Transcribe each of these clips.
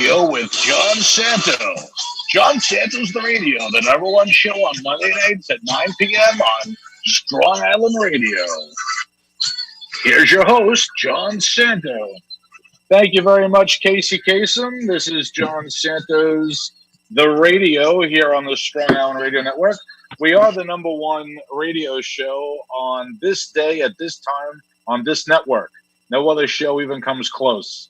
Radio with John Santo. John Santo's the radio, the number one show on Monday nights at 9 p.m. on Strong Island Radio. Here's your host, John Santo. Thank you very much, Casey Kasem. This is John Santo's The Radio here on the Strong Island Radio Network. We are the number one radio show on this day at this time on this network. No other show even comes close.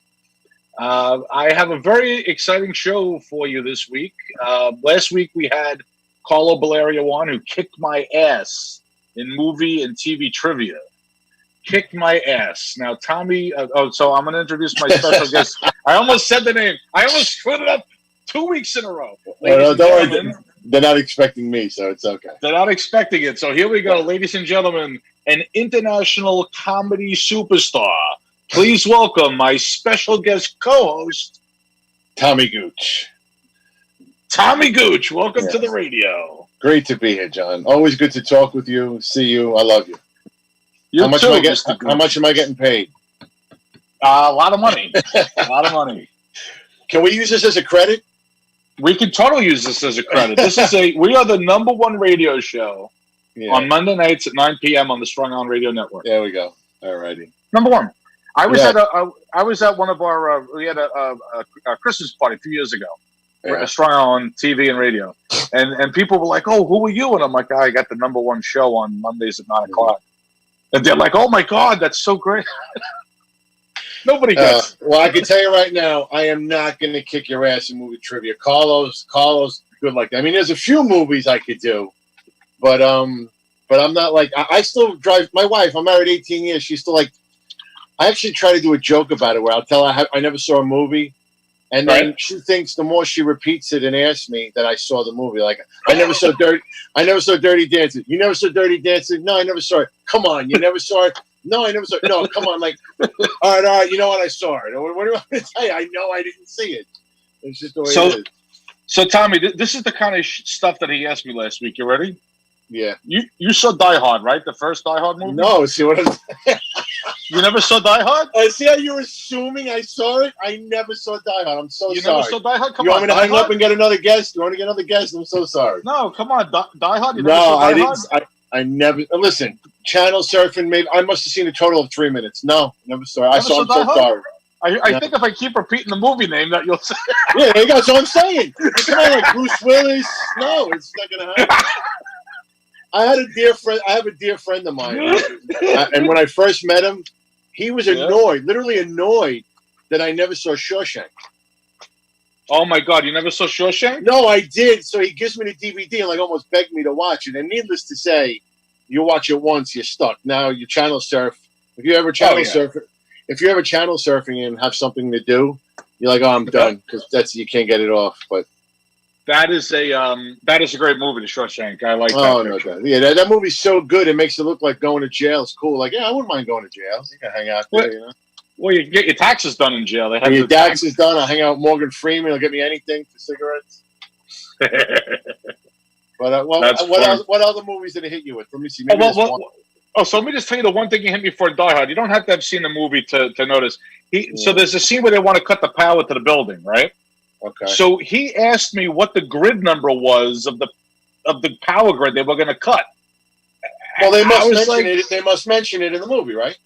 I have a very exciting show for you this week. Last week we had Carlo Valerio on, who kicked my ass in movie and TV trivia. Kicked my ass. Now, Tommy, so I'm going to introduce my special guest. I almost said the name. I almost screwed it up 2 weeks in a row. No, don't worry. They're not expecting me, so it's okay. They're not expecting it. So here we go, ladies and gentlemen, an international comedy superstar. Please welcome my special guest co-host, Tommy Gooch. Tommy Gooch, welcome to the radio. Great to be here, John. Always good to talk with you, see you. I love you. How much am I getting paid? A lot of money. A lot of money. Can we use this as a credit? We can totally use this as a credit. We are the number one radio show on Monday nights at 9 p.m. on the Strong Island Radio Network. There we go. All righty. Number one. I was at one of our we had a Christmas party a few years ago. Yeah. Strong on TV and radio, and people were like, "Oh, who are you?" And I'm like, "I got the number one show on Mondays at 9 o'clock." And they're like, "Oh my God, that's so great!" Nobody gets. Well, I can tell you right now, I am not going to kick your ass in movie trivia. Carlos, good like that. I mean, there's a few movies I could do, but I'm not like I still drive my wife. I'm married 18 years. She's still like. I actually try to do a joke about it where I'll tell her I never saw a movie, and then she thinks the more she repeats it and asks me that I saw the movie. Like I never saw Dirty Dancing. You never saw Dirty Dancing? No, I never saw it. Come on, you never saw it? No, I never saw it. No, come on. Like, all right. You know what? I saw it. What do I want to tell you? I know I didn't see it. It's just the way it is. So Tommy, this is the kind of stuff that he asked me last week. You ready? Yeah. You saw Die Hard, right? The first Die Hard movie? No, see what I'm You never saw Die Hard? I see how you're assuming I saw it. I never saw Die Hard. I'm so sorry. You never saw Die Hard? Come on. You want me to hang up and get another guest? You want to get another guest? I'm so sorry. No, come on. Die Hard? You never saw Die Hard? I never. Listen, channel surfing, maybe. I must have seen a total of 3 minutes. No, never saw it. I saw it. I'm so sorry. I think if I keep repeating the movie name, that you'll say. Yeah, there you go. That's what I'm saying. Come on, like Bruce Willis. No, it's not going to happen. I have a dear friend of mine, and when I first met him, he was literally annoyed that I never saw Shawshank. Oh my God, you never saw Shawshank? No, I did. So he gives me the DVD and like almost begged me to watch it. And needless to say, you watch it once, you're stuck. Now you channel surf. If you ever channel surfing and have something to do, you're like, oh, I'm done because you can't get it off. But. That is a great movie, The Shawshank. I like that. Oh, no, that movie's so good. It makes it look like going to jail is cool. Like, yeah, I wouldn't mind going to jail. You can hang out there, you know. Well, you can get your taxes done in jail. When your taxes done, I'll hang out with Morgan Freeman. He'll get me anything for cigarettes. But what other movies did it hit you with? Let me see. So let me just tell you the one thing you hit me for in Die Hard. You don't have to have seen the movie to notice. So there's a scene where they want to cut the power to the building, right? Okay. So he asked me what the grid number was of the power grid they were going to cut. Well, they must mention it in the movie, right?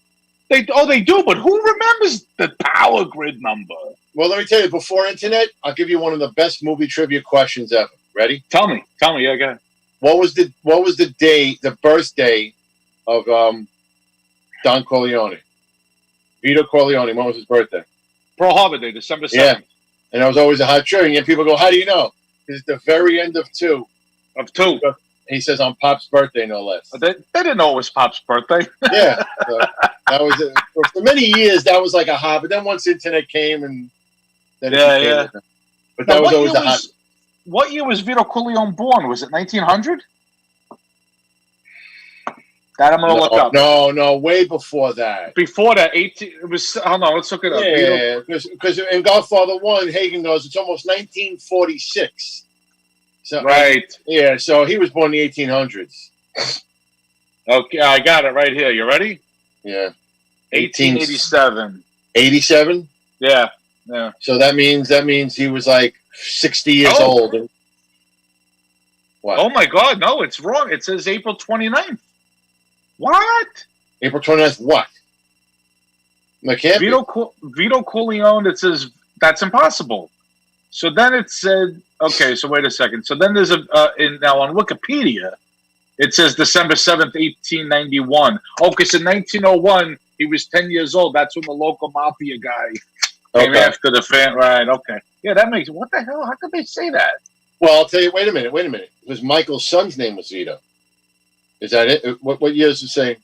They do, but who remembers the power grid number? Well, let me tell you. Before internet, I'll give you one of the best movie trivia questions ever. Ready? Tell me. Yeah, go ahead. What was the birthday of Don Corleone? Vito Corleone. When was his birthday? Pearl Harbor Day, December 7th. Yeah. And that was always a hot trivia. And people go, how do you know? Because at the very end of 2. He says on Pop's birthday, no less. They didn't know it was Pop's birthday. Yeah. So that was it. For many years, that was like a hot. But then once internet came and... But that was always a hot... What year was Vito Corleone born? Was it 1900? That I'm going to look up. No, way before that. Before that, 18. It was. Hold on, let's look it up. Yeah, because in Godfather 1, Hagen goes, it's almost 1946. So, right. Yeah, so he was born in the 1800s. Okay, I got it right here. You ready? Yeah. 1887. 87? Yeah. Yeah. So that means he was like 60 years old. What? Oh my God! No, it's wrong. It says April 29th. What? April 29th. What? That can't be. Vito Corleone. It says that's impossible. So then it said, okay. So wait a second. So then there's now on Wikipedia, it says December 7th, 1891. Oh, because in 1901 he was 10 years old. That's when the local mafia guy came after the fan. Right? Okay. Yeah, that makes. What the hell? How could they say that? Well, I'll tell you. Wait a minute. Because Michael's son's name was Vito. Is that it? What year does it say?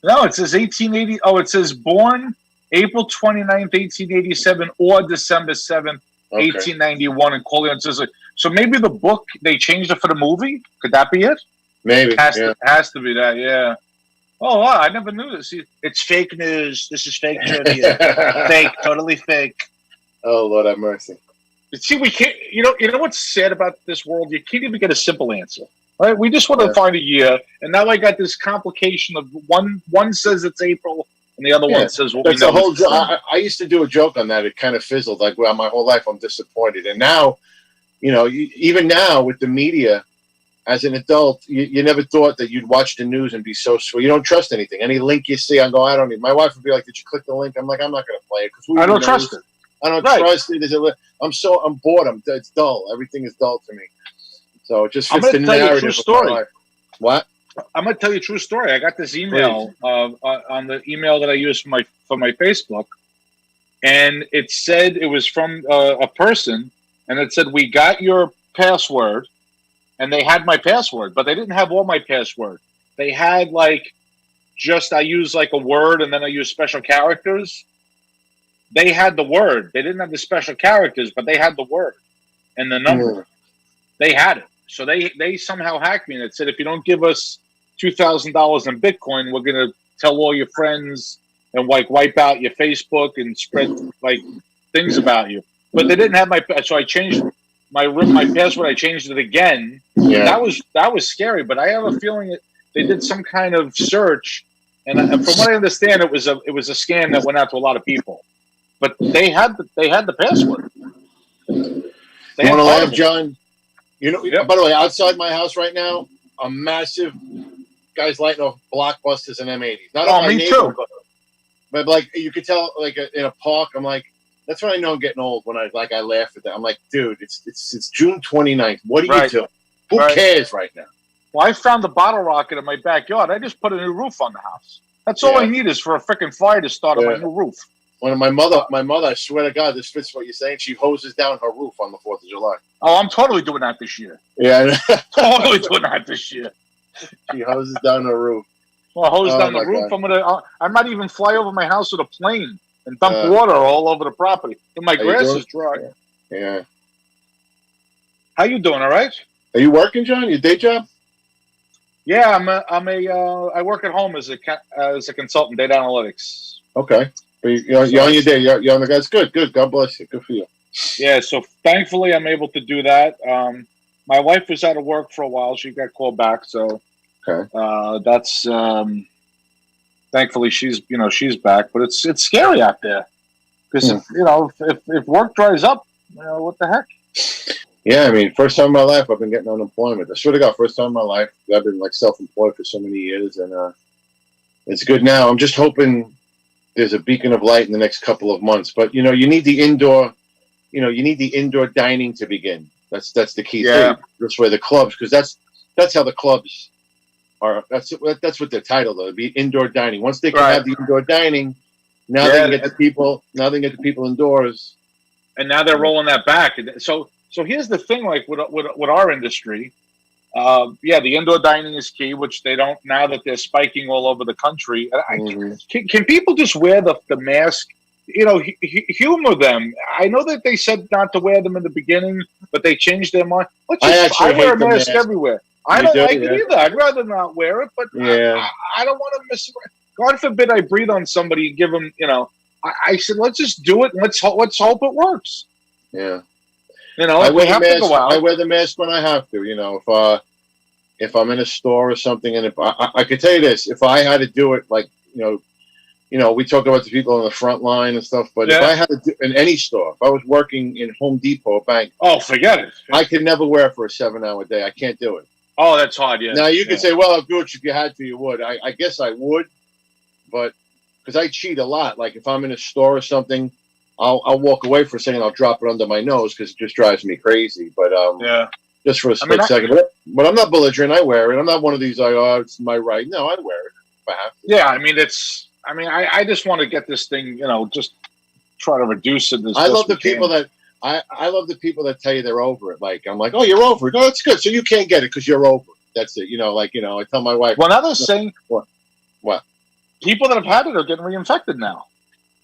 No, it says 1880. Oh, it says born April 29th, 1887, or December 7th, 1891. And Corleone says it. So maybe the book they changed it for the movie. Could that be it? Maybe. Has to be that. Yeah. Oh, wow, I never knew this. It's fake news. This is fake trivia. Fake, totally fake. Oh, Lord have mercy. See, we can't. You know what's sad about this world? You can't even get a simple answer. Right? We just want to find a year, and now I got this complication of one says it's April, and the other one says what we know. I used to do a joke on that. It kind of fizzled. Like, well, my whole life I'm disappointed, and now, even now with the media, as an adult, you never thought that you'd watch the news and be so sweet. You don't trust anything. Any link you see, I go, I don't need. My wife would be like, "Did you click the link?" I'm like, "I'm not going to play it because I don't trust it. I don't trust it. I'm bored. It's dull. Everything is dull to me. So it just fits the narrative of my life. What? I'm going to tell you a true story. I got this email on the email that I use for my Facebook, and it said it was from a person, and it said, "We got your password," and they had my password, but they didn't have all my password. They had I use like a word, and then I use special characters. They had the word. They didn't have the special characters, but they had the word and the number. They had it. So they somehow hacked me, and it said, if you don't give us $2,000 in Bitcoin, we're going to tell all your friends and wipe out your Facebook and spread things about you. But they didn't have so I changed my password. I changed it again. Yeah. That was scary, but I have a feeling that they did some kind of search, and from what I understand, it was a scam that went out to a lot of people. But they had the password. You want to laugh, John? By the way, outside my house right now, a massive guy's lighting off Blockbusters and M80s. Not on my neighborhood, but you could tell, in a park. I'm like, that's when I know I'm getting old. When I laugh at that. I'm like, dude, it's June 29th. What are you doing? Who cares right now? Well, I found the bottle rocket in my backyard. I just put a new roof on the house. That's all I need is for a freaking fire to start on my new roof. When my mother, I swear to God, this fits what you're saying. She hoses down her roof on the 4th of July. Oh, I'm totally doing that this year. Yeah, totally doing that this year. She hoses down her roof. Well, hose down the roof. God. I might even fly over my house with a plane and dump water all over the property. And my grass is dry. Yeah. How you doing? All right? Are you working, John? Your day job? Yeah, I work at home as a consultant, data analytics. Okay. You're on your day. You're on the guys. Good. God bless you. Good for you. Yeah. So thankfully, I'm able to do that. My wife was out of work for a while. She got called back. So that's thankfully she's back. But it's scary out there because if work dries up, what the heck? Yeah, I mean, first time in my life I've been getting unemployment. I swear to God, first time in my life. I've been self-employed for so many years, and it's good now. I'm just hoping there's a beacon of light in the next couple of months. But you need the indoor, indoor dining to begin. That's the key thing. That's where the clubs, because that's how the clubs are. That's what their title though. Be indoor dining. Once they can have the indoor dining, now they can get the people. Now they can get the people indoors. And now they're rolling that back. So here's the thing, with our industry. The indoor dining is key, which they don't now that they're spiking all over the country. Can people just wear the mask? Humor them. I know that they said not to wear them in the beginning, but they changed their mind. I wear a mask everywhere. I don't like it either. I'd rather not wear it, but I don't want to miss it. God forbid I breathe on somebody and give them, I said, let's just do it. And let's hope it works. Yeah. I wear the mask when I have to. If I'm in a store or something, and if I could tell you this, if I had to do it, we talk about the people on the front line and stuff, but if I had to do in any store, if I was working in Home Depot or bank, forget it. I could never wear it for a 7-hour day. I can't do it. Oh, that's hard. Yeah. Now you could say, well, Gooch, if you had to, you would. I guess I would, but because I cheat a lot. Like if I'm in a store or something, I'll walk away for a second. I'll drop it under my nose because it just drives me crazy. But just for a split second. But I'm not belligerent. I wear it. I'm not one of these like, oh, it's my right. No, I wear it if I have to. Yeah, I just want to get this thing, just try to reduce it. I love the people that I love the people that tell you they're over it. Like I'm like, oh, you're over it. No, that's good. So you can't get it because you're over it. That's it. I tell my wife. Well, now they're saying what? People that have had it are getting reinfected now.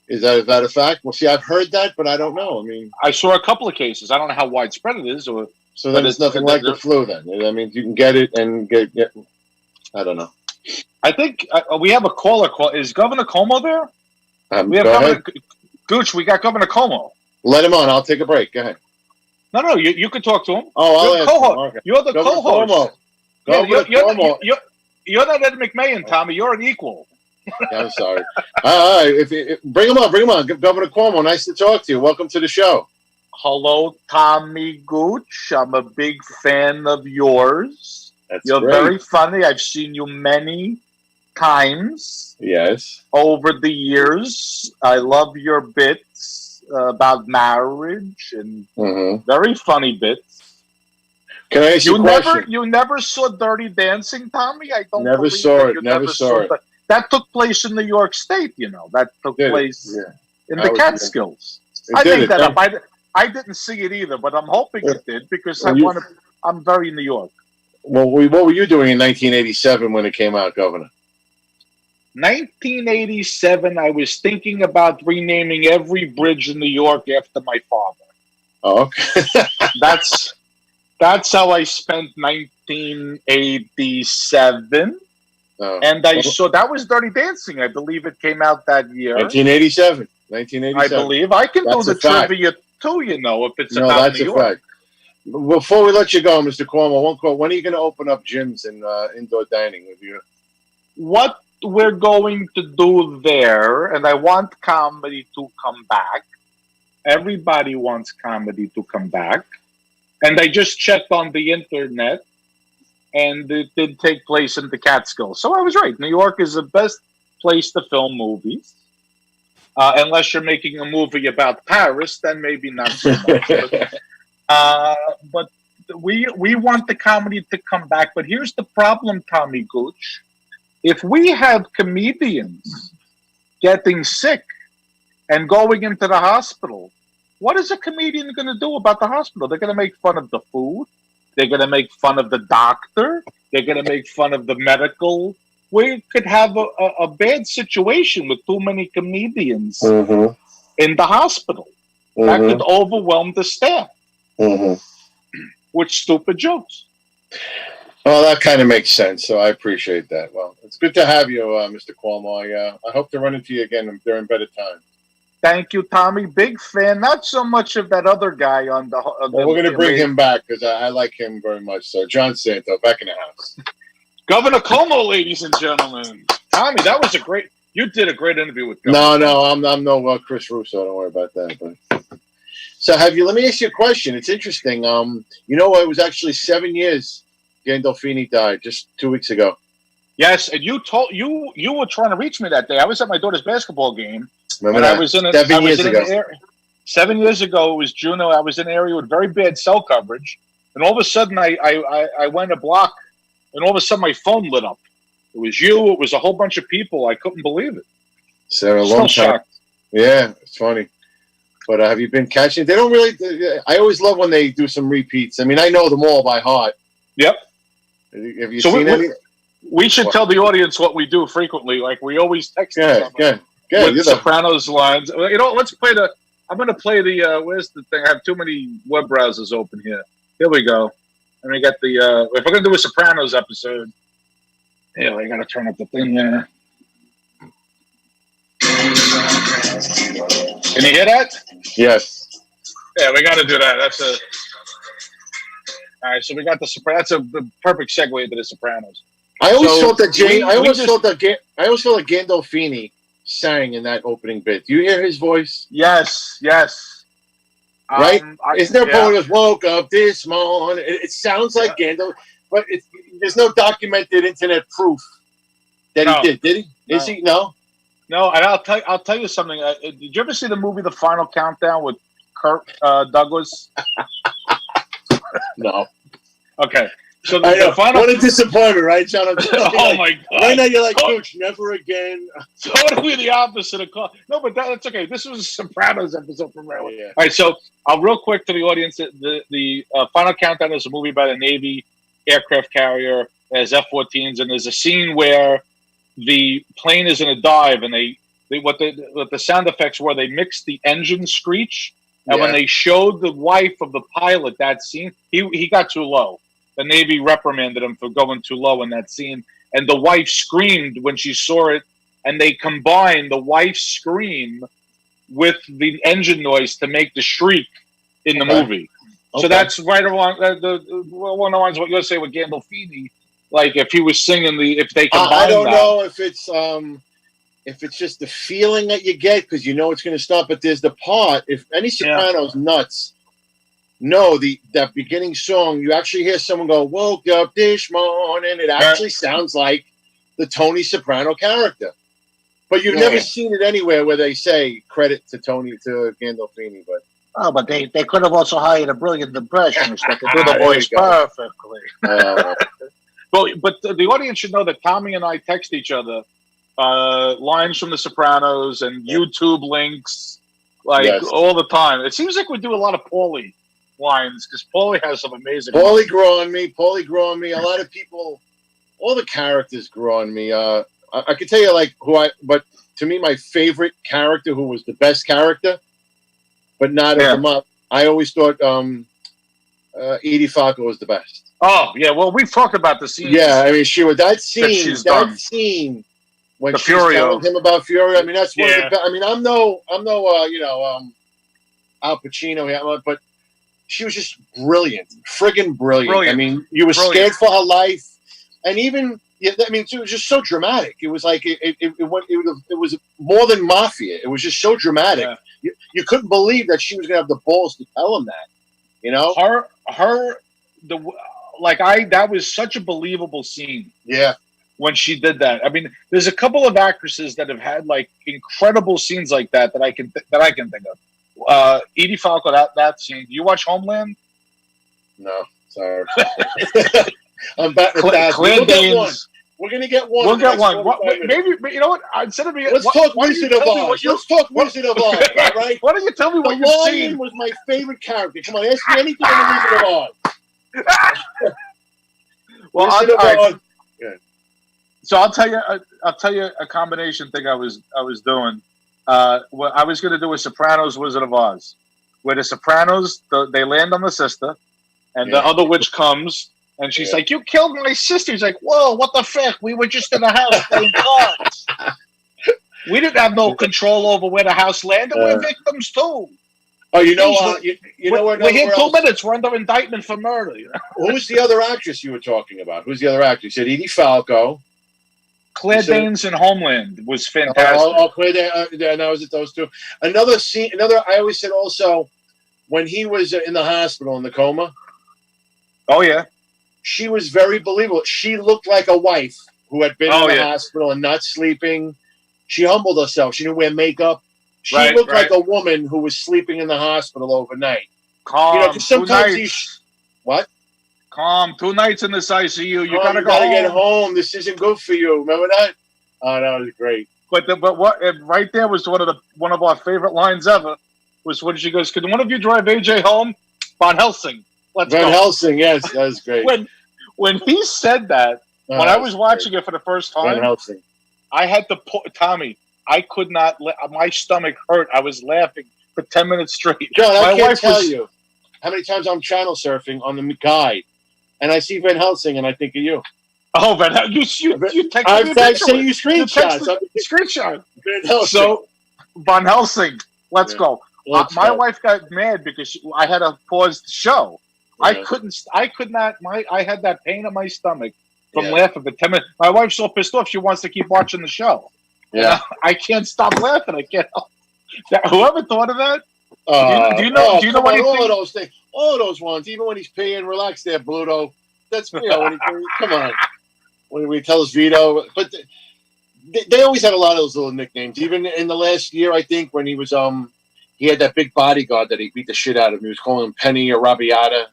Is that a fact? Well, see, I've heard that, but I don't know. I mean, I saw a couple of cases. I don't know how widespread it is. So then it's nothing like the flu then. I mean, you can get it and get I don't know. I think we have a caller. Is Governor Cuomo there? We have Gooch, we got Governor Cuomo. Let him on. I'll take a break. Go ahead. No, you can talk to him. Oh, I'll ask him. Okay. You're the co-host. Cuomo. You're not Ed McMahon, Tommy. You're an equal. I'm sorry. All right. Bring him on. Governor Cuomo, nice to talk to you. Welcome to the show. Hello, Tommy Gooch. I'm a big fan of yours. You're great. Very funny. I've seen you many times. Yes. Over the years. I love your bits about marriage and very funny bits. Can I ask you a question? You never saw Dirty Dancing, Tommy? I don't never saw it. Never saw it. That took place in New York State, That took place in the Catskills. I made that up. I didn't see it either, but I'm hoping it did because I'm very New York. Well, what were you doing in 1987 when it came out, Governor? 1987, I was thinking about renaming every bridge in New York after my father. Oh, okay. That's how I spent 1987. And I saw that was Dirty Dancing. I believe it came out that year. 1987. I believe I can do the trivia too. If it's about New York. Fact. Before we let you go, Mr. Cuomo, one quote. When are you going to open up gyms and indoor dining with you? What we're going to do there, and I want comedy to come back. Everybody wants comedy to come back, and I just checked on the internet. And it did take place in the Catskills. So I was right. New York is the best place to film movies. Unless you're making a movie about Paris, then maybe not so much. But we want the comedy to come back. But here's the problem, Tommy Gooch. If we have comedians getting sick and going into the hospital, what is a comedian going to do about the hospital? They're going to make fun of the food. They're going to make fun of the doctor. They're going to make fun of the medical. We could have a bad situation with too many comedians in the hospital. That could overwhelm the staff with stupid jokes. Well, that kind of makes sense, so I appreciate that. Well, it's good to have you, Mr. Cuomo. I hope to run into you again during better times. Thank you, Tommy. Big fan. Not so much of that other guy on the. Well, we're going to bring him back because I like him very much. So, John Santo, back in the house. Governor Cuomo, ladies and gentlemen. Tommy, that was you did a great interview with Governor. No, I'm no Chris Russo. Don't worry about that. But so, let me ask you a question. It's interesting. It was actually 7 years Gandolfini died just 2 weeks ago. Yes, and you were trying to reach me that day. I was at my daughter's basketball game. Remember that? 7 years ago. 7 years ago, it was Juneau. I was in an area with very bad cell coverage, and all of a sudden, I went a block, and all of a sudden, my phone lit up. It was you. It was a whole bunch of people. I couldn't believe it. So a long time. Shocked. Yeah, it's funny. But have you been catching? They don't really. I always love when they do some repeats. I mean, I know them all by heart. Yep. Have you seen any? We should tell the audience what we do frequently. Like we always text them. With Sopranos lines. Let's play the. I'm going to play the. Where's the thing? I have too many web browsers open here. Here we go. And we got the. If we're going to do a Sopranos episode, yeah, I got to turn up the thing there. Can you hear that? Yes. Yeah, we got to do that. All right, so we got the Sopranos. That's a perfect segue into the Sopranos. I always thought that Gandolfini sang in that opening bit? Do you hear his voice? Yes. Right? Isn't there a poem that woke up this morning? It sounds like Gandalf, but there's no documented internet proof that he did. Did he? No. Is he? No. No, and I'll tell you something. Did you ever see the movie The Final Countdown with Kirk Douglas? No. Okay. So the final. What a disappointment, right, John? Oh my God! Right now you're like, Gooch, never again. Totally the opposite of call. No, but that's okay. This was a Sopranos episode from earlier. Yeah. All right, so real quick to the audience, the Final Countdown is a movie about a Navy aircraft carrier as F-14s, and there's a scene where the plane is in a dive, and what the sound effects were, they mixed the engine screech, and when they showed the wife of the pilot that scene, he got too low. The Navy reprimanded him for going too low in that scene, and the wife screamed when she saw it, and they combined the wife's scream with the engine noise to make the shriek in the movie. So that's right along one of the lines what you're saying with Gandolfini. Like if he was singing if they combined I don't know if it's just the feeling that you get because you know it's going to stop. But there's the part if any Sopranos nuts. No, that beginning song, you actually hear someone go, woke up this morning. It actually sounds like the Tony Soprano character. But you've never seen it anywhere where they say credit to Gandolfini. But they could have also hired a brilliant impressionist that could do the voice perfectly. But the audience should know that Tommy and I text each other lines from The Sopranos and YouTube links all the time. It seems like we do a lot of Paulie lines because Paulie has some amazing. Paulie grew on me. A lot of people, all the characters grew on me. I could tell you but to me, my favorite character, who was the best character, but not of them up. I always thought Edie Falco was the best. Oh yeah, well we've talked about the scene. Yeah, I mean she was that scene when she's telling him about Fury. I mean that's one of the best. I mean I'm no Al Pacino, but she was just brilliant, friggin' brilliant. I mean you were scared for her life, and even I mean it was just so dramatic. It was like it was more than mafia. It was just so dramatic. Yeah. You couldn't believe that she was gonna have the balls to tell him that. You know, that was such a believable scene. Yeah. When she did that. I mean, there's a couple of actresses that have had like incredible scenes like that I can think of. Edie Falco, that scene. Do you watch Homeland? No, sorry. I'm back with that. We're gonna get one. We'll get one. Maybe you know what? Instead of let's talk Wizard of Oz. Let's talk Wizard of Oz. Right? Why don't you tell me what you've seen? The Lion was my favorite character. Come on, ask me anything on the Wizard of Oz. Well, so I'll tell you a combination thing I was doing. Well, I was going to do a Sopranos Wizard of Oz, where the Sopranos they land on the sister, and the other witch comes. And she's like, "You killed my sister." He's like, "Whoa, what the fuck? We were just in the house playing cards. We didn't have no control over where the house landed. We're victims too." Oh, you know, we're here 2 minutes. We're under indictment for murder. You know? Who's the other actress you were talking about? Who's the other actress? You said Edie Falco. Claire Danes in Homeland was fantastic. Claire Danes. That was it. Those two. Another scene. I always said also when he was in the hospital in the coma. Oh yeah. She was very believable. She looked like a wife who had been in the hospital and not sleeping. She humbled herself. She didn't wear makeup. She looked like a woman who was sleeping in the hospital overnight. Calm. Sometimes what? Calm. 2 nights in this ICU. You gotta get home. This isn't good for you. Remember that? Oh, that was great. But what right there was one of our favorite lines ever. Was when she goes, "Could one of you drive AJ home?" Van Helsing. Let's go. Van Helsing, yes, that was great. When he said that, when I was watching it for the first time, Van Helsing. I had to Tommy. I could not. My stomach hurt. I was laughing for 10 minutes straight. John, I can't tell you how many times I'm channel surfing on the guide, and I see Van Helsing, and I think of you. Oh, Van Helsing! You texted me. I've sent you screenshots. Screenshot. Van Helsing. So, Van Helsing, let's go. My wife got mad because I had to pause the show. Yeah. I could not. I had that pain in my stomach from laughing for 10 minutes. My wife's so pissed off. She wants to keep watching the show. Yeah. I can't stop laughing. I can't. Whoever thought of that? Do you know come on, anything? all of those things, all of those ones, even when he's peeing, relax there, Bluto. That's, when come on. When we tell us Vito. But they always had a lot of those little nicknames. Even in the last year, I think, when he was, he had that big bodyguard that he beat the shit out of. He was calling him Penny or Rabiata.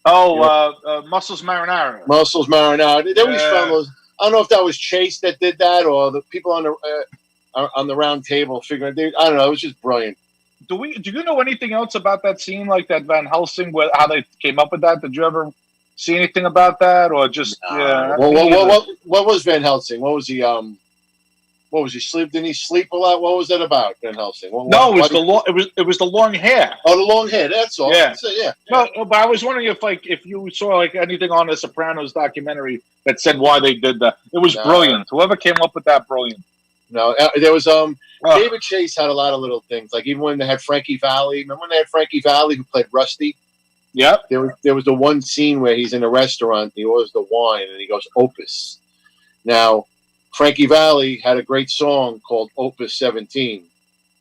Oh, Muscles Marinara. Muscles Marinara. They always found those. I don't know if that was Chase that did that or the people on the round table figuring. I don't know. It was just brilliant. Do you know anything else about that scene, like that Van Helsing, how they came up with that? Did you ever see anything about that, or just? What was Van Helsing? What was he? What was he sleep? Didn't he sleep a lot? What was that about, Van Helsing? It was the long hair. Oh, the long hair. That's all. Yeah. Yeah. No, but I was wondering if you saw anything on the Sopranos documentary that said why they did that. It was brilliant. Whoever came up with that, brilliant. No, there was David Chase had a lot of little things. Like even when they had Frankie Valli. Remember when they had Frankie Valli who played Rusty? Yeah. There was the one scene where he's in a restaurant. He orders the wine and he goes Opus. Now, Frankie Valli had a great song called Opus 17.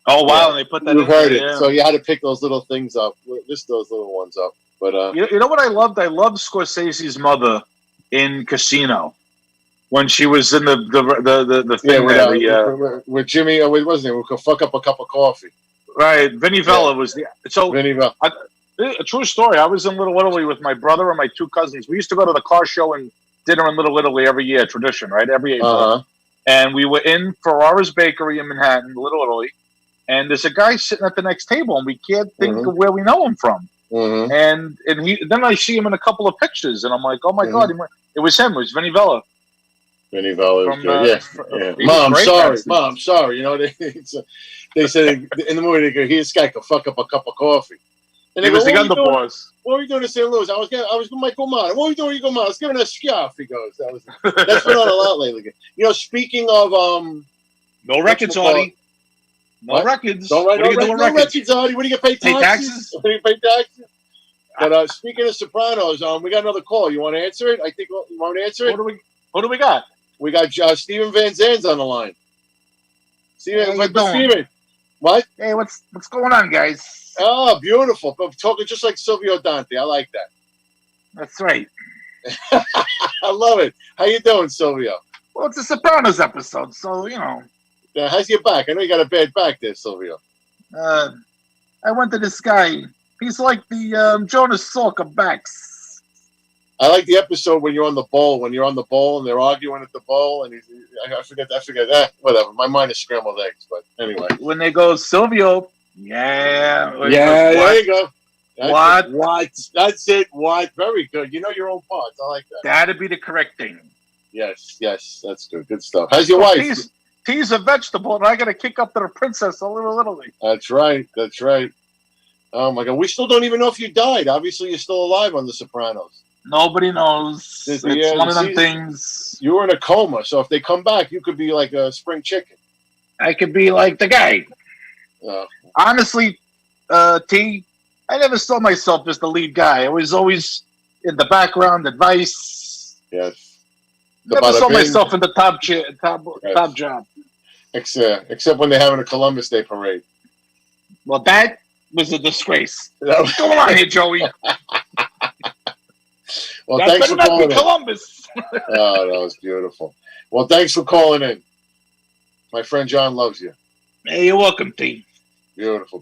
Oh wow! And they put that. You heard it, so you had to pick those little things up, just those little ones up. But you know what I loved? I loved Scorsese's mother in Casino when she was in the thing with Jimmy. Wasn't it? We could fuck up a cup of coffee. Right, Vinnie Vella was Vinnie Vella. A true story. I was in Little Italy with my brother and my two cousins. We used to go to the car show and dinner in Little Italy every year, tradition, right? Every April. And we were in Ferrara's Bakery in Manhattan, Little Italy, and there's a guy sitting at the next table, and we can't think of where we know him from. And then I see him in a couple of pictures, and I'm like, oh my god, it was him. It was Vinnie Vella. Vinnie Vella, Mom, sorry. You know, they said in the movie, they go, "This guy could fuck up a cup of coffee." And he was the underboss. What were you doing in St. Louis? I was with my Gomar. What were you doing, Gomar? I was giving a scuff. He goes, that's been on a lot lately. You know, speaking of no records, Artie. No records. No records, Artie. What do you pay taxes? What do you pay taxes? But speaking of Sopranos, we got another call. You want to answer it? I think you want to answer it. What do we got? We got Steven Van Zandt on the line. Steven, what? Hey, what's going on, guys? Oh, beautiful. Talking just like Silvio Dante. I like that. That's right. I love it. How you doing, Silvio? Well, it's a Sopranos episode, so, you know. Yeah, how's your back? I know you got a bad back there, Silvio. I went to this guy. He's like the Jonas Salk of backs. I like the episode when you're on the bowl. When you're on the bowl and they're arguing at the bowl, and I forget that. Whatever. My mind is scrambled eggs, but anyway. When they go, Silvio... Yeah. There you go. What? That's it. What? Very good. You know your own parts. I like that. That'd be the correct thing. Yes. That's good. Good stuff. How's your wife? Tea's a vegetable, and I got to kick up to the princess a little. That's right. Oh, my God. We still don't even know if you died. Obviously, you're still alive on The Sopranos. Nobody knows. It's one of them things. You were in a coma, so if they come back, you could be like a spring chicken. I could be like the guy. Honestly, T, I never saw myself as the lead guy. I was always in the background, advice. Yes. Never saw myself in the top job. Except when they're having a Columbus Day parade. Well, that was a disgrace. What's going on here, Joey? Well, thanks for calling in. Columbus. Oh, that was beautiful. Well, thanks for calling in. My friend John loves you. Hey, you're welcome, T. Beautiful.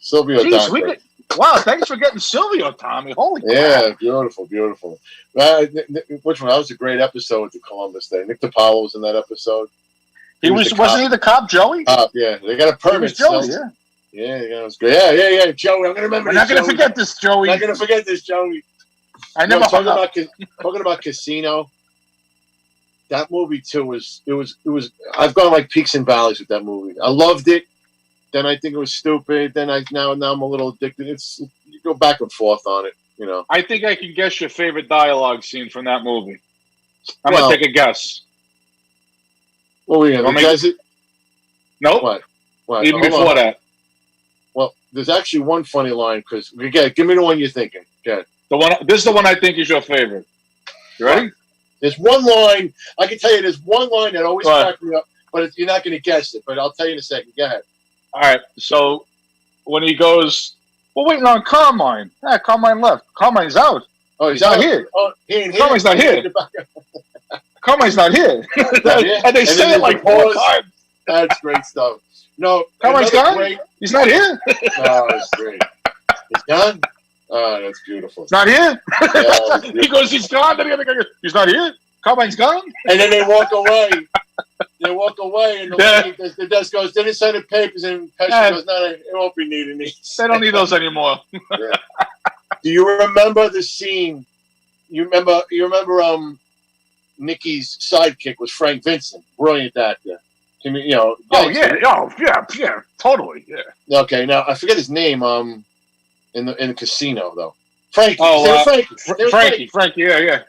Silvio Dante. Wow, thanks for getting Silvio, Tommy. Holy crap. Yeah, beautiful. Which one? That was a great episode with the Columbus Day. Nick DiPaolo was in that episode. Wasn't he the cop, Joey? Yeah. They got a permit. Joey, so. Yeah, that was great. Yeah, Joey. I'm going to remember We're not going to forget this, Joey. Not going to forget this, Joey. Talking about Casino. That movie too was. I've gone like peaks and valleys with that movie. I loved it. Then I think it was stupid. Then now I'm a little addicted. You go back and forth on it, you know. I think I can guess your favorite dialogue scene from that movie. I'm gonna take a guess. What were you gonna guess it? Nope. What? Even before that. Well, there's actually one funny line because give me the one you're thinking. Okay. This is the one I think is your favorite. You ready? There's one line. I can tell you. There's one line that always cracked me up. but you're not going to guess it. But I'll tell you in a second. Go ahead. All right. So when he goes, we're waiting on Carmine. Yeah, Carmine left. Carmine's out. Oh, He's not here. Oh, he ain't Carmine's not here. Carmine's not here. And they say it like 4 times. That's great stuff. No, Carmine's gone? He's not here? Oh, that's great. He's gone? Oh, that's beautiful. He's not here? Yeah, he goes, he's gone. Then the other guy goes, he's not here? Carmine's gone? And then they walk away. And the desk goes, didn't sign the papers, and Pesci goes, no, it won't be needed. They don't need those anymore. Yeah. Do you remember the scene? You remember Nicky's sidekick was Frank Vincent, brilliant actor. Yeah, totally, yeah. Okay, now I forget his name. In the casino though, Frankie. Frankie, yeah.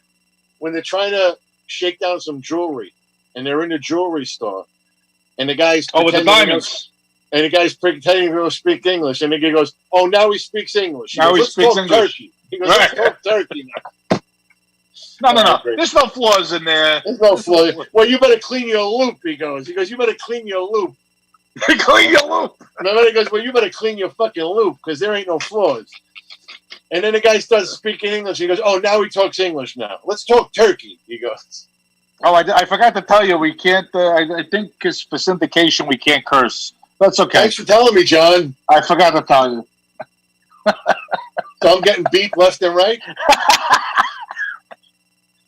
When they're trying to shake down some jewelry, and they're in the jewelry store, and the guy's with the diamonds. And the guy's pretending to speak English, and the guy goes, "Oh, now he speaks English." Now he speaks English. Turkey. He goes, "Let's talk turkey now." No. There's no flaws in there. There's no flaws. Well, you better clean your loop. He goes, "You better clean your loop." Clean your loop. And then he goes, "Well, you better clean your fucking loop because there ain't no flaws." And then the guy starts speaking English. He goes, "Oh, now he talks English now. Let's talk turkey." He goes. Oh, I forgot to tell you, we can't. I think because for syndication we can't curse. That's okay. Thanks for telling me, John. I forgot to tell you. So I'm getting beat left and right?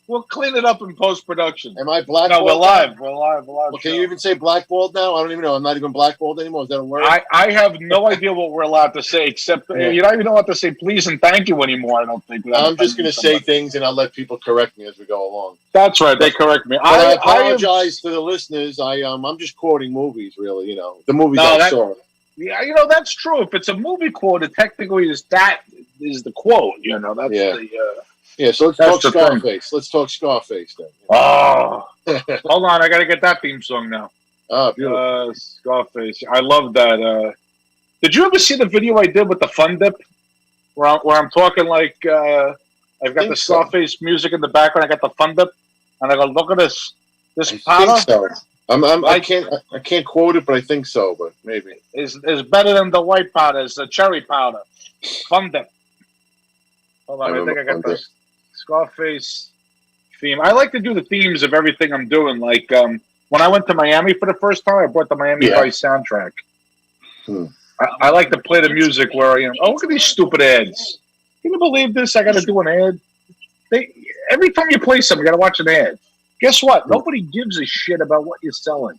We'll clean it up in post-production. Am I blackballed? No, we're live. We're live. Well, can you even say blackballed now? I don't even know. I'm not even blackballed anymore. Is that a word? I have no idea what we're allowed to say, except you don't even know what to say please and thank you anymore, I don't think. I'm just going to say things, and I'll let people correct me as we go along. That's right. They correct me. I apologize to the listeners. I'm just quoting movies, really. The movies I saw. Yeah, that's true. If it's a movie quote, it technically is the quote. That's so let's talk Scarface. Let's talk Scarface then. Oh, hold on. I got to get that theme song now. Oh, beautiful. Scarface. I love that. Did you ever see the video I did with the Fun Dip? Where I'm talking like I've got the Scarface music in the background. I got the Fun Dip. And I go, look at this powder. I think so. I can't quote it, but I think so. But maybe is better than the white powder. It's the cherry powder. Fun Dip. Hold on, I think I got the Scarface theme. I like to do the themes of everything I'm doing. Like when I went to Miami for the first time, I brought the Miami Vice soundtrack. I like to play the music where look at these stupid ads. Can you believe this? I got to do an ad. Every time you play something, you got to watch an ad. Guess what? Nobody gives a shit about what you're selling.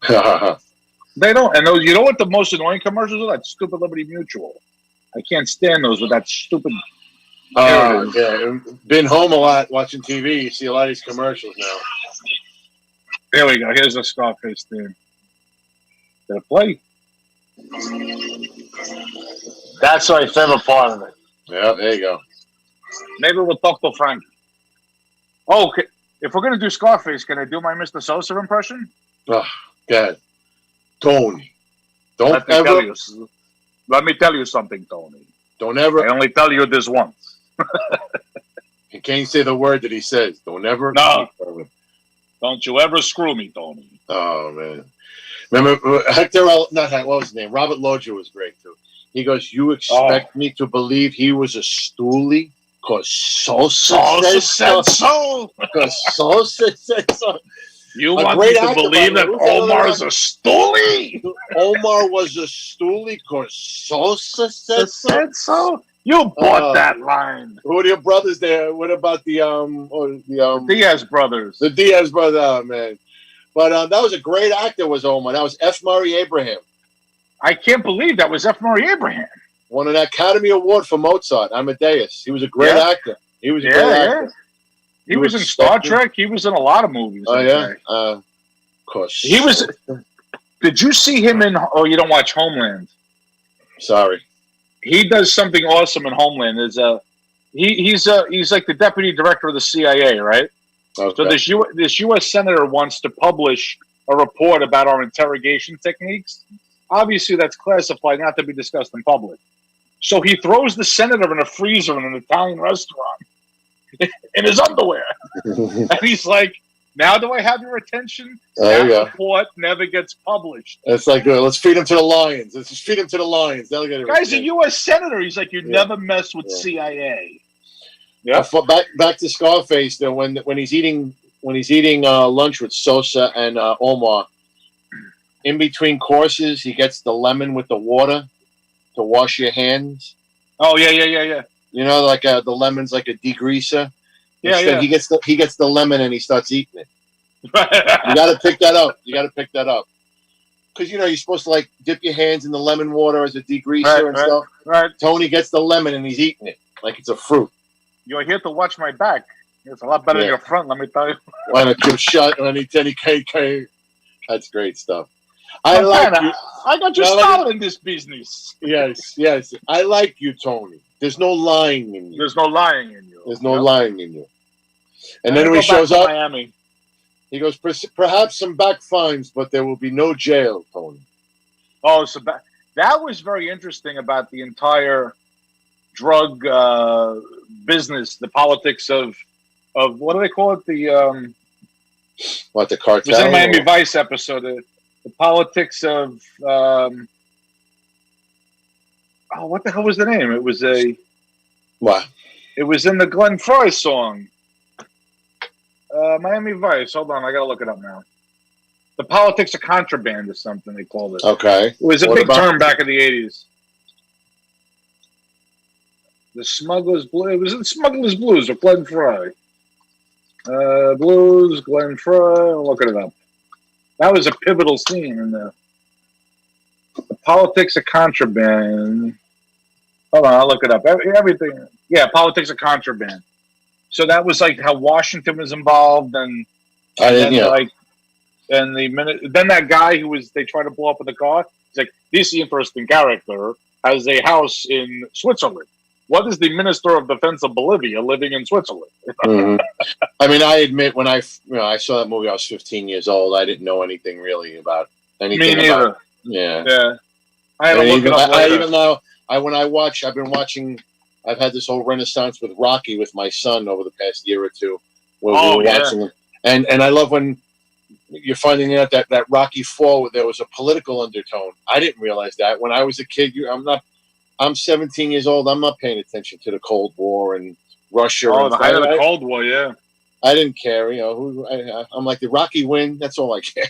They don't. And those, you know what the most annoying commercials are? That stupid Liberty Mutual. I can't stand those with that stupid. Yeah. Been home a lot watching TV. You see a lot of these commercials now. There we go. Here's the Scarface theme. Did it play? That's my favorite part of it. Yeah, there you go. Maybe we'll talk to Frank. Oh, okay. If we're going to do Scarface, can I do my Mr. Sosa impression? Oh, God. Tony. Let me tell you something, Tony. Don't ever. I only tell you this once. You can't say the word that he says. Don't ever. No. Don't you ever screw me, Tony. Oh, man. Remember, what was his name? Robert Loggia was great, too. He goes, you expect me to believe he was a stoolie? Because Sosa said so. Because Sosa said so. You want me to believe that Omar is a stoolie? Omar was a stoolie because Sosa said so. You bought that line. Who are your brothers there? What about the Diaz brothers? The Diaz brothers, oh, man. But that was a great actor, was Omar. That was F. Murray Abraham. I can't believe that was F. Murray Abraham. Won an Academy Award for Mozart, Amadeus. He was a great actor. He was a great actor. He was in Star Trek. He was in a lot of movies. Oh, yeah? Of course. He was... Did you see him in... Oh, you don't watch Homeland. Sorry. He does something awesome in Homeland. He's like the deputy director of the CIA, right? Okay. So this U.S. senator wants to publish a report about our interrogation techniques. Obviously, that's classified, not to be discussed in public. So he throws the senator in a freezer in an Italian restaurant in his underwear. And he's like, Now do I have your attention? There you That go. report never gets published. It's like, let's feed him to the lions. Let's just feed him to the lions. They'll get it. Guy's a U.S. senator. He's like, you Yeah. never mess with Yeah. CIA. Yeah. Back to Scarface though. When he's eating lunch with Sosa and Omar, in between courses, he gets the lemon with the water to wash your hands. Oh yeah. You know, like the lemon's like a degreaser. Yeah, Instead, yeah. He gets the lemon and he starts eating it. You yeah. got to pick that up. Because you're supposed to like dip your hands in the lemon water as a degreaser and stuff. Right. Tony gets the lemon and he's eating it like it's a fruit. You're here to watch my back. It's a lot better than your front, let me tell you. Why not give shot on any KK? That's great stuff. I got you started in this business. Yes. I like you, Tony. There's no lying in you. There's no lying in you. There's no lying in you. And then when he shows up, Miami. he goes, perhaps some back fines, but there will be no jail, Tony. Oh, so that was very interesting about the entire drug business, the politics of what do they call it? The cartel? it was in a Miami Vice episode. The politics of what the hell was the name? It was What? It was in the Glenn Fry song. Miami Vice. Hold on, I gotta look it up now. The politics of contraband is something they called it. Okay. It was a big term back in the 80s. The Smuggler's Blues. It was in Smuggler's Blues of Glenn Fry. Blues, Glenn Fry. I'm looking it up. That was a pivotal scene in the politics of contraband. Hold on, I'll look it up. Everything. Yeah, politics of contraband. So that was like how Washington was involved, and then that guy they tried to blow up with the car. He's like, this interesting character has a house in Switzerland. What is the Minister of Defense of Bolivia living in Switzerland? Mm-hmm. I mean, I admit when I saw that movie, I was 15 years old. I didn't know anything really about anything. Me neither. Yeah. I had to look it up later. Even though I've been watching. I've had this whole renaissance with Rocky with my son over the past year or two. Where we were watching them. And I love when you're finding out that Rocky IV, there was a political undertone. I didn't realize that. When I was a kid, I'm 17 years old. I'm not paying attention to the Cold War and Russia. Oh, the height of the Cold War, yeah. I didn't care. I'm like, did Rocky win? That's all I care.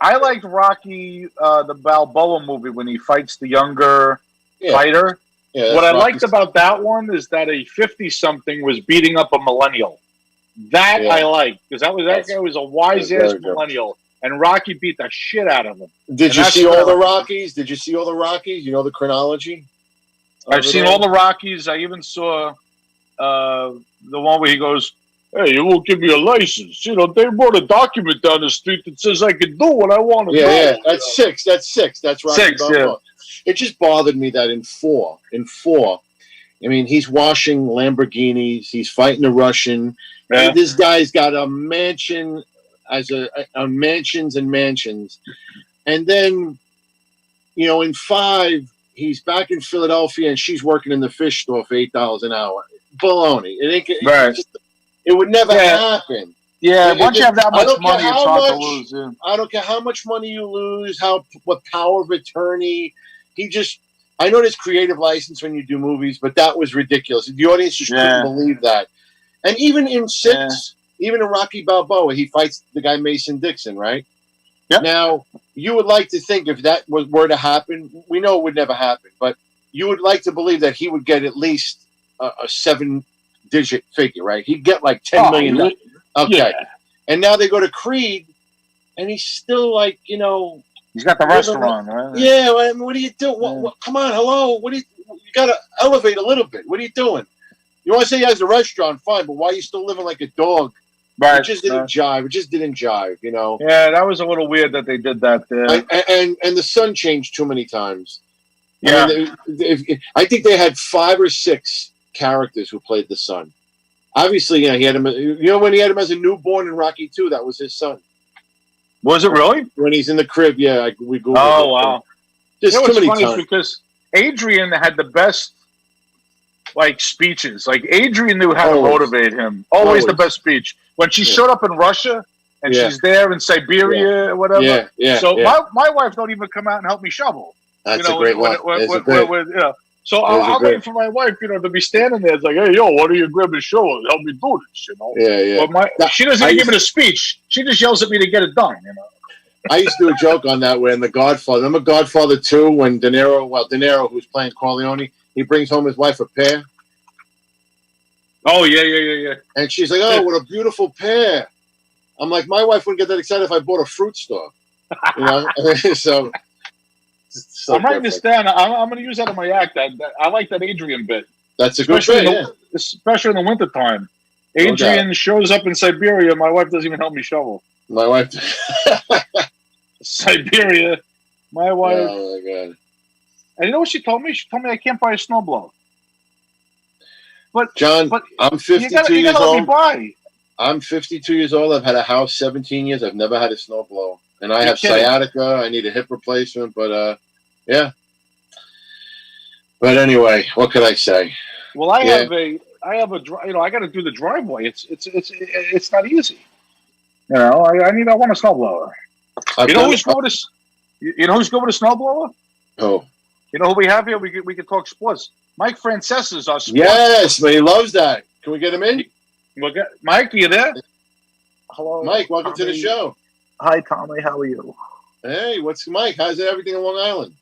I liked Rocky, the Balboa movie, when he fights the younger fighter. Yeah, what I liked about that one is that a 50-something was beating up a millennial. That I liked, because that guy was a wise-ass millennial, and Rocky beat the shit out of him. Did you see all the Rockies? You know the chronology? I've seen all the Rockies. I even saw the one where he goes, hey, you won't give me a license. They wrote a document down the street that says I can do what I want to do. Yeah, that's six. That's Rocky 6, Balboa. It just bothered me that in four, I mean, he's washing Lamborghinis. He's fighting a Russian. Yeah. And this guy's got a mansion mansions and mansions. And then, in 5, he's back in Philadelphia and she's working in the fish store for $8 an hour. Baloney. It would never happen. Yeah, once you have that much money, it's hard to lose. Yeah. I don't care how much money you lose, what power of attorney. I know there's creative license when you do movies, but that was ridiculous. The audience just couldn't believe that. And even in 6, even in Rocky Balboa, he fights the guy Mason Dixon, right? Yep. Now, you would like to think if that were to happen, we know it would never happen, but you would like to believe that he would get at least a 7-digit figure, right? He'd get like $10 million. Okay. Yeah. And now they go to Creed, and he's still like, he's got the restaurant, right? Yeah, I mean, what do you do? What, come on, hello. You got to elevate a little bit. What are you doing? You want to say he has a restaurant, fine, but why are you still living like a dog? Right. It just didn't jive. It just didn't jive, Yeah, that was a little weird that they did that there. And the son changed too many times. Yeah. I think they had 5 or 6 characters who played the son. Obviously, he had him. When he had him as a newborn in Rocky 2, that was his son. Was it really? When he's in the crib, we Googled it. Oh, wow. Just too many times. Because Adrian had the best, speeches. Adrian knew how to motivate him. Always the best speech. When she showed up in Russia, and she's there in Siberia or whatever. Yeah, yeah. So yeah. my wife don't even come out and help me shovel. That's a great one. So I'll wait for my wife, to be standing there. It's like, hey, yo, why don't you grab a shovel and help me do this, Yeah. But she doesn't even give it a speech. She just yells at me to get it done, I used to do a joke on that when The Godfather. Remember Godfather 2 when De Niro, who's playing Corleone, he brings home his wife a pear. Oh, yeah. And she's like, oh, what a beautiful pear. I'm like, my wife wouldn't get that excited if I bought a fruit store. So I'm writing this down. I'm going to use that in my act. I like that Adrian bit. That's a good bit, especially in the wintertime. Adrian shows up in Siberia. My wife doesn't even help me shovel. My wife. Siberia. My wife. Oh, my God. And you know what she told me? She told me I can't buy a snowblower. But John, I'm 52 years old. Buy. I'm 52 years old. I've had a house 17 years. I've never had a snowblower. And I have sciatica. I need a hip replacement. But, yeah. But anyway, what could I say? Well, I have a, I got to do the driveway. It's not easy. I want a snowblower. You know who's good with a snowblower? Oh. You know who we have here? We can talk sports. Mike Francesa is our sports. Yes, but he loves that. Can we get him in? Mike, are you there? Hello, Mike. Welcome to the show. Hi, Tommy. How are you? Hey, what's Mike? How's everything in Long Island?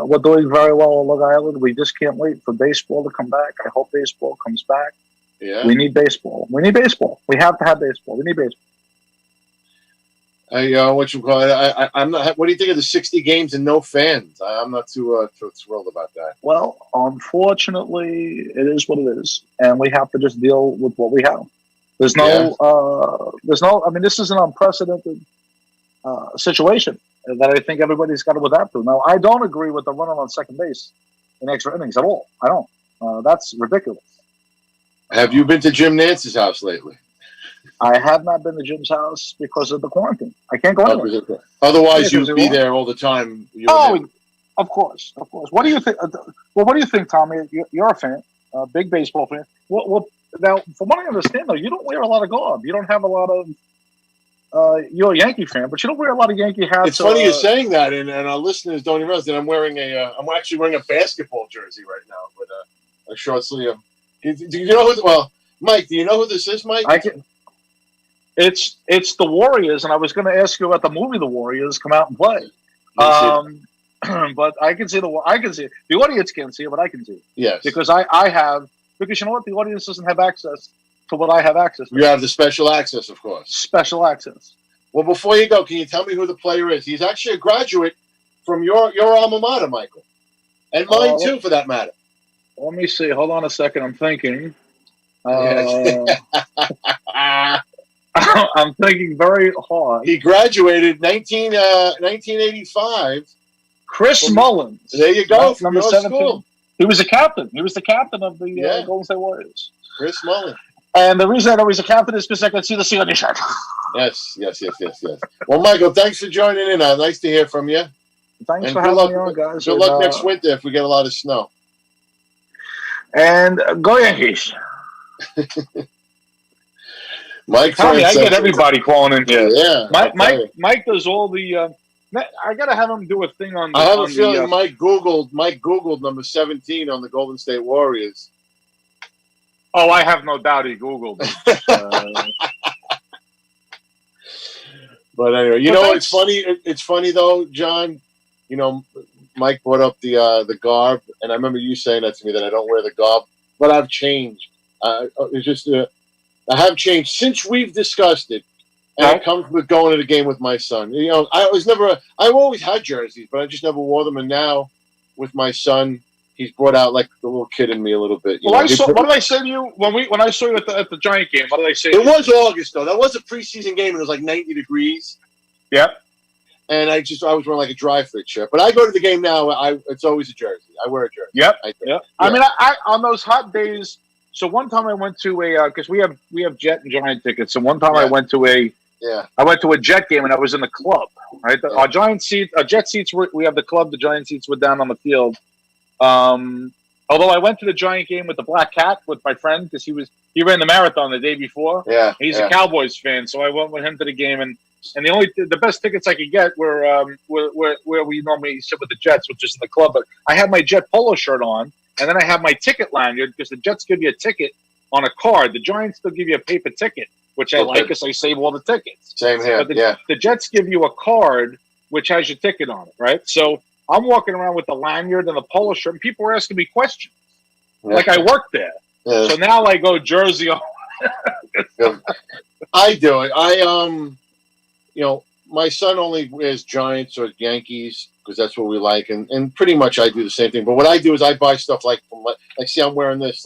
We're doing very well on Long Island. We just can't wait for baseball to come back. I hope baseball comes back. Yeah. We need baseball. We have to have baseball. We need baseball. I'm not. What do you think of the 60 games and no fans? I'm not too thrilled about that. Well, unfortunately, it is what it is, and we have to just deal with what we have. There's no. I mean, this is an unprecedented situation that I think everybody's got to adapt to. Now, I don't agree with the runner on second base in extra innings at all. I don't. That's ridiculous. Have you been to Jim Nance's house lately? I have not been to Jim's house because of the quarantine. I can't go anywhere. Otherwise, you'd be there all the time. Of course. What do you think? What do you think, Tommy? You're a fan, a big baseball fan. Now, from what I understand, though, you don't wear a lot of garb. You don't have a lot of. You're a Yankee fan, but you don't wear a lot of Yankee hats. It's funny you're saying that, and our listeners don't even realize that I'm wearing I'm actually wearing a basketball jersey right now with a short sleeve. Do you know who? Well, Mike, do you know who this is, Mike? It's the Warriors, and I was going to ask you about the movie The Warriors. Come out and play. But I can see the audience can't see it, but I can see it. Yes, because I have. Because you know what, the audience doesn't have access to what I have access to. You have the special access, of course. Special access. Well, before you go, can you tell me who the player is? He's actually a graduate from your alma mater, Michael, and mine too, for that matter. Let me see. Hold on a second. I'm thinking. I'm thinking very hard. He graduated 1985. Chris Mullins. There you go. From number 17. School. He was a captain. He was the captain of the Golden State Warriors. Chris Mullins. And the reason I know he's a captain is because I can see the C on your shirt. Yes. Well, Michael, thanks for joining in. Nice to hear from you. Thanks for having me on, guys. Good luck next winter if we get a lot of snow. And go Yankees. Mike, Tommy, I get everybody calling in here. Yeah, Mike does all the. I gotta have him do a thing on. I have a feeling Mike Googled number 17 on the Golden State Warriors. Oh, I have no doubt he Googled it. But anyway, it's funny. It's funny though, John. Mike brought up the garb, and I remember you saying that to me that I don't wear the garb, but I've changed. It's just I have changed since we've discussed it. And it comes with going to the game with my son. I've always had jerseys, but I just never wore them. And now, with my son, he's brought out like the little kid in me a little bit. What did I say to you when I saw you at the Giant game? What did I say? It was August though. That was a preseason game, and it was like 90 degrees. Yeah. And I was wearing like a dry fit shirt. But I go to the game now. It's always a jersey. I wear a jersey. Yep. I mean, I on those hot days. So one time I went to a because we have Jet and Giant tickets. So one time I went to a Jet game and I was in the club. Right, our Jet seats we have the club. The Giant seats were down on the field. Although I went to the Giant game with the Black Cat with my friend because he ran the marathon the day before. Yeah, He's a Cowboys fan, so I went with him to the game, and the best tickets I could get were where we normally sit with the Jets, which is in the club. But I had my Jet polo shirt on, and then I have my ticket lanyard because the Jets give you a ticket on a card. The Giants still give you a paper ticket, which I like because I save all the tickets. Same here. But the Jets give you a card which has your ticket on it, right? So I'm walking around with the lanyard and the polo shirt, and people are asking me questions. Like I work there. Yeah. So now I go jersey on. I do it. My son only wears Giants or Yankees because that's what we like, and pretty much I do the same thing. But what I do is I buy stuff like see, I'm wearing this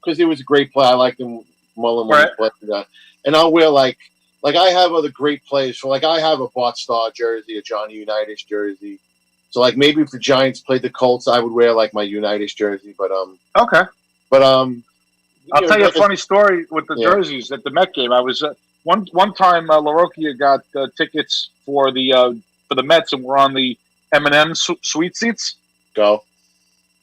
because he was a great player. I liked him Mullen when he played, and I'll wear like I have other great players. So I have a Bart Starr jersey, a Johnny Unitas jersey. So maybe if the Giants played the Colts, I would wear my Unitas jersey. But okay. But I'll tell you a funny story with the jerseys at the Met game. I was one time LaRocchia got tickets for the Mets, and we're on the M&M suite seats. Go.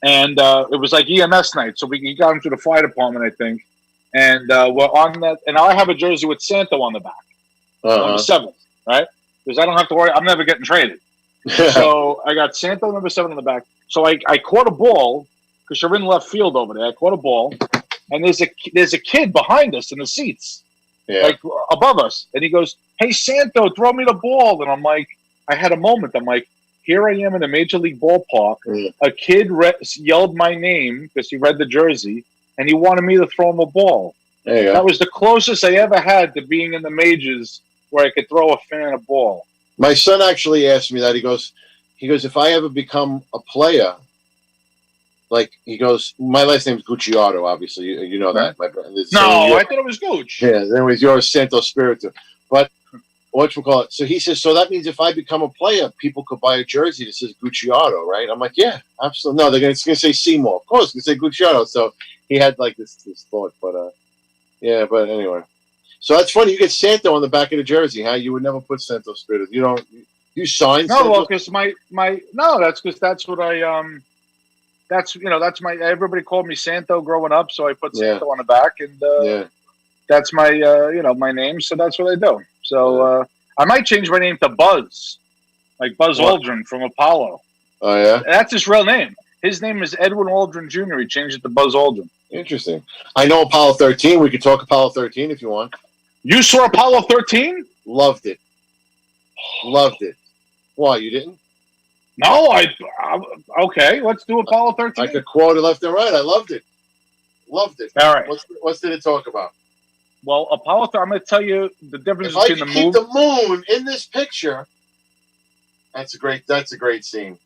And it was like EMS night, so he got him to the fire department, I think. And we're on that, and I have a jersey with Santo on the back, number 7, right? Because I don't have to worry. I'm never getting traded. So I got Santo number 7 on the back. So I caught a ball because you're in left field over there. I caught a ball, and there's a kid behind us in the seats, above us, and he goes, "Hey Santo, throw me the ball." And I'm like, I had a moment. I'm like, here I am in a major league ballpark. A kid yelled my name because he read the jersey, and he wanted me to throw him a ball. That was the closest I ever had to being in the majors where I could throw a fan a ball. My son actually asked me that. He goes, if I ever become a player, he goes, my last name's Gucciotto, obviously. You know that. My brother. No, I thought it was Gooch. Yeah, anyways, you're Santo Spiritu. But whatchamacallit? So he says, so that means if I become a player, people could buy a jersey that says Gucciotto, right? I'm like, yeah, absolutely. No, it's going to say Seymour. Of course, it's going to say Gucciotto. So he had this thought. But, but anyway. So that's funny. You get Santo on the back of the jersey, huh? You would never put Santo Spiritu. You don't. You sign. No, Santo? well, because that's what I that's my everybody called me Santo growing up, so I put Santo on the back, and that's my my name, so that's what I do. So I might change my name to Buzz, like Buzz Aldrin from Apollo. Oh yeah, that's his real name. His name is Edwin Aldrin Jr. He changed it to Buzz Aldrin. Interesting. I know Apollo 13. We could talk Apollo 13 if you want. You saw Apollo 13? Loved it. Loved it. Why, you didn't? No, okay, let's do Apollo 13. I could quote it left and right. I loved it. Loved it. All right. What did it talk about? Well, Apollo 13, I'm going to tell you the difference between the moon. If I keep the moon in this picture, that's a great scene.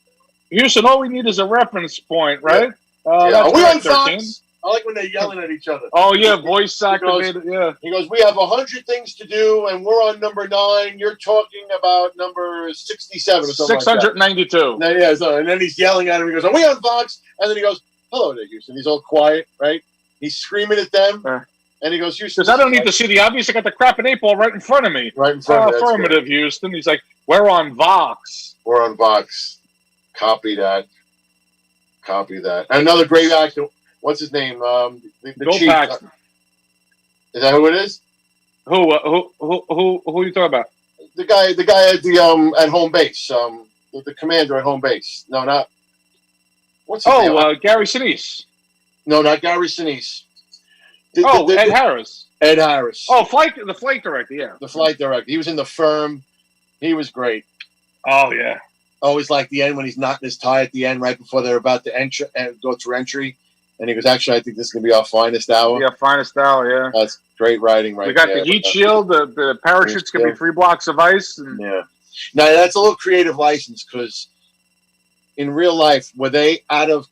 Houston, all we need is a reference point, right? Are we on Fox? I like when they're yelling at each other. Oh, yeah, voice activated, He goes, we have 100 things to do, and we're on number 9. You're talking about number 67 or something 692. Like that. And then he's yelling at him. He goes, are we on Fox? And then he goes, hello there, Houston. He's all quiet, right? He's screaming at them. And he goes, Houston. Because I don't need to see the obvious. I got the crap and 8-ball right in front of me. Right in front of me. Affirmative, Houston. He's like, we're on Vox. We're on Vox. Copy that. Another great actor. What's his name? The chief. Paxton. Is that who it is? Who are you talking about? The guy at the at home base. The commander at home base. No, not. What's his name? Gary Sinise. No, not Gary Sinise. Ed Harris. Ed Harris. Oh, the flight director. Yeah. The flight director. He was in The Firm. He was great. Oh yeah. Always like the end when he's knotting his tie at the end, right before they're about to enter and go through entry. And he goes, actually, I think this is going to be our finest hour. Yeah, finest hour, yeah. That's great writing right there. We got the heat shield. The parachute's going to be 3 blocks of ice. Yeah. Now, that's a little creative license because in real life, were they out of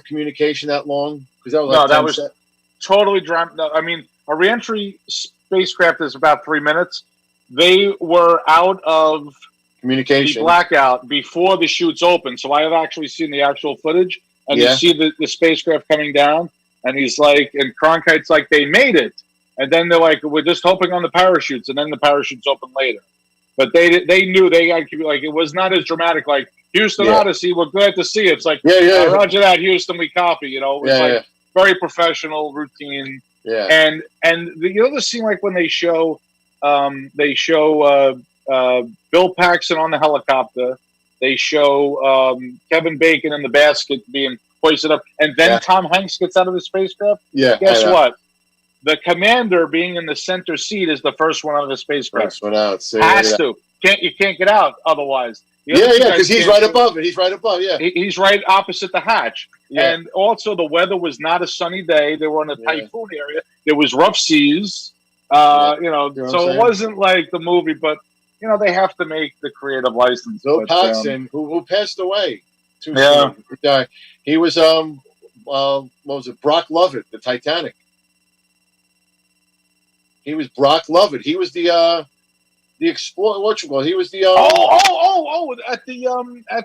communication that long? Because that was totally dramatic. No, I mean, a reentry spacecraft is about 3 minutes. They were out of communication the blackout before the chutes open. So I have actually seen the actual footage. And you see the spacecraft coming down, and he's like, and Cronkite's like, they made it. And then they're like, we're just hoping on the parachutes, and then the parachutes open later. But they knew they got to be like, it was not as dramatic like Houston Yeah. Odyssey, we're glad to see it. It's like, Yeah. Roger that, Houston, we copy. You know, it's like very professional, routine. Yeah. And the other scene, like when they show Bill Paxton on the helicopter, they show Kevin Bacon in the basket being hoisted up, and then Tom Hanks gets out of the spacecraft. Yeah. Guess what? The commander being in the center seat is the first one out of the spacecraft. First one out. So Has to. You can't get out otherwise. Yeah, because he's right above it. He's right above. Yeah. He's right opposite the hatch. Yeah. And also, the weather was not a sunny day. They were in a typhoon area. There was rough seas. You know, so it wasn't like the movie, but you know, they have to make the creative license. Bill Paxton, who passed away too Yeah. soon. He was what was it? Brock Lovett, the Titanic. He was Brock Lovett. He was the explorer. What you call? He was the at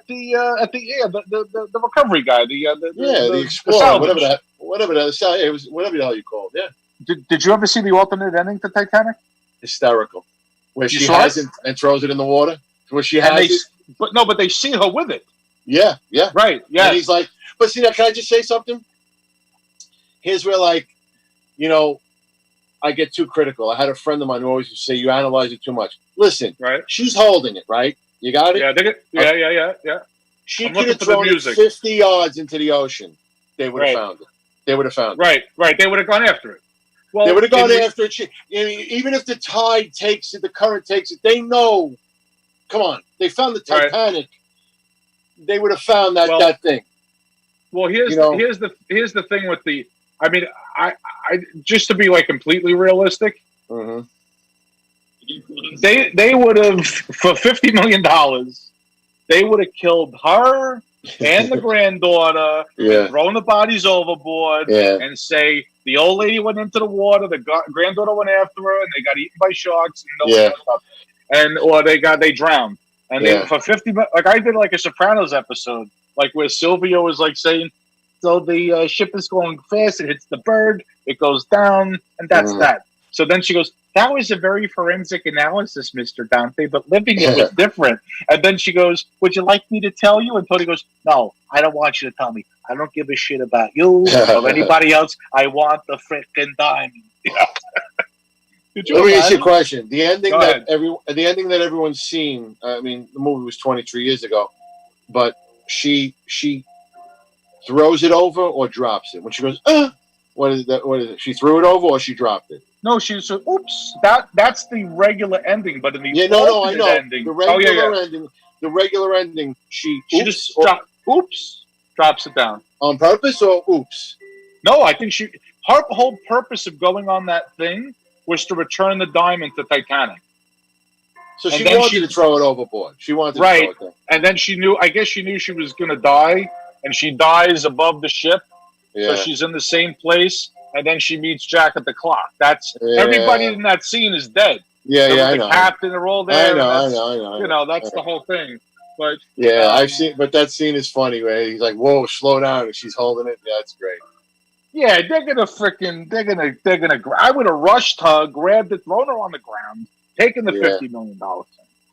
the recovery guy. The explorer. Whatever that. It was whatever the hell you called. Yeah. Did you ever see the alternate ending to Titanic? Hysterical. Where You she saw has it? it and throws it in the water. Where she has it. But they see her with it. Yeah. Yeah. Right. Yeah. And he's like, but see, now, can I just say something? Here's where, like, you know, I get too critical. I had a friend of mine who always used to say, you analyze it too much. Listen, right. She's holding it, right? You got it? Yeah. She could have thrown it 50 yards into the ocean. They would have found it. They would have found it. Right. They would have gone after it. Well, they would have gone after it. Even if the tide takes it, the current takes it, they know. Come on. They found the Titanic. Right. They would have found that thing. Well, here's the thing with the. I mean, I just to be like completely realistic, mm-hmm. they would have for $50 million, they would have killed her and the granddaughter, and thrown the bodies overboard, and say the old lady went into the water, the granddaughter went after her, and they got eaten by sharks, or they drowned, and they for 50. Like I did like a Sopranos episode, like where Silvio was like saying. So the ship is going fast. It hits the berg. It goes down, and that's that. So then she goes, "That was a very forensic analysis, Mr. Dante, but living it was different." And then she goes, "Would you like me to tell you?" And Tony goes, "No, I don't want you to tell me. I don't give a shit about you or anybody else. I want the frickin' diamond." Let me ask you a question. The ending that everyone's seen. I mean, the movie was 23 years ago, but she throws it over or drops it. When she goes, what is that? What is it? She threw it over or she dropped it? No, she said, "Oops." That's the regular ending, but in the I know. ending, the regular ending, she just drops it down on purpose or oops. No, I think her whole purpose of going on that thing was to return the diamond to Titanic. So she wanted to throw it overboard. She wanted to throw it there. And then she knew she was going to die. And she dies above the ship, so she's in the same place. And then she meets Jack at the clock. That's everybody in that scene is dead. I know. The captain, they're all there. I know. You know, that's the whole thing. But I've seen. But that scene is funny. Where he's like, "Whoa, slow down," and she's holding it. Yeah, that's great. Yeah, they're gonna. I would have rushed her, grabbed it, thrown her on the ground, taken the $50 million.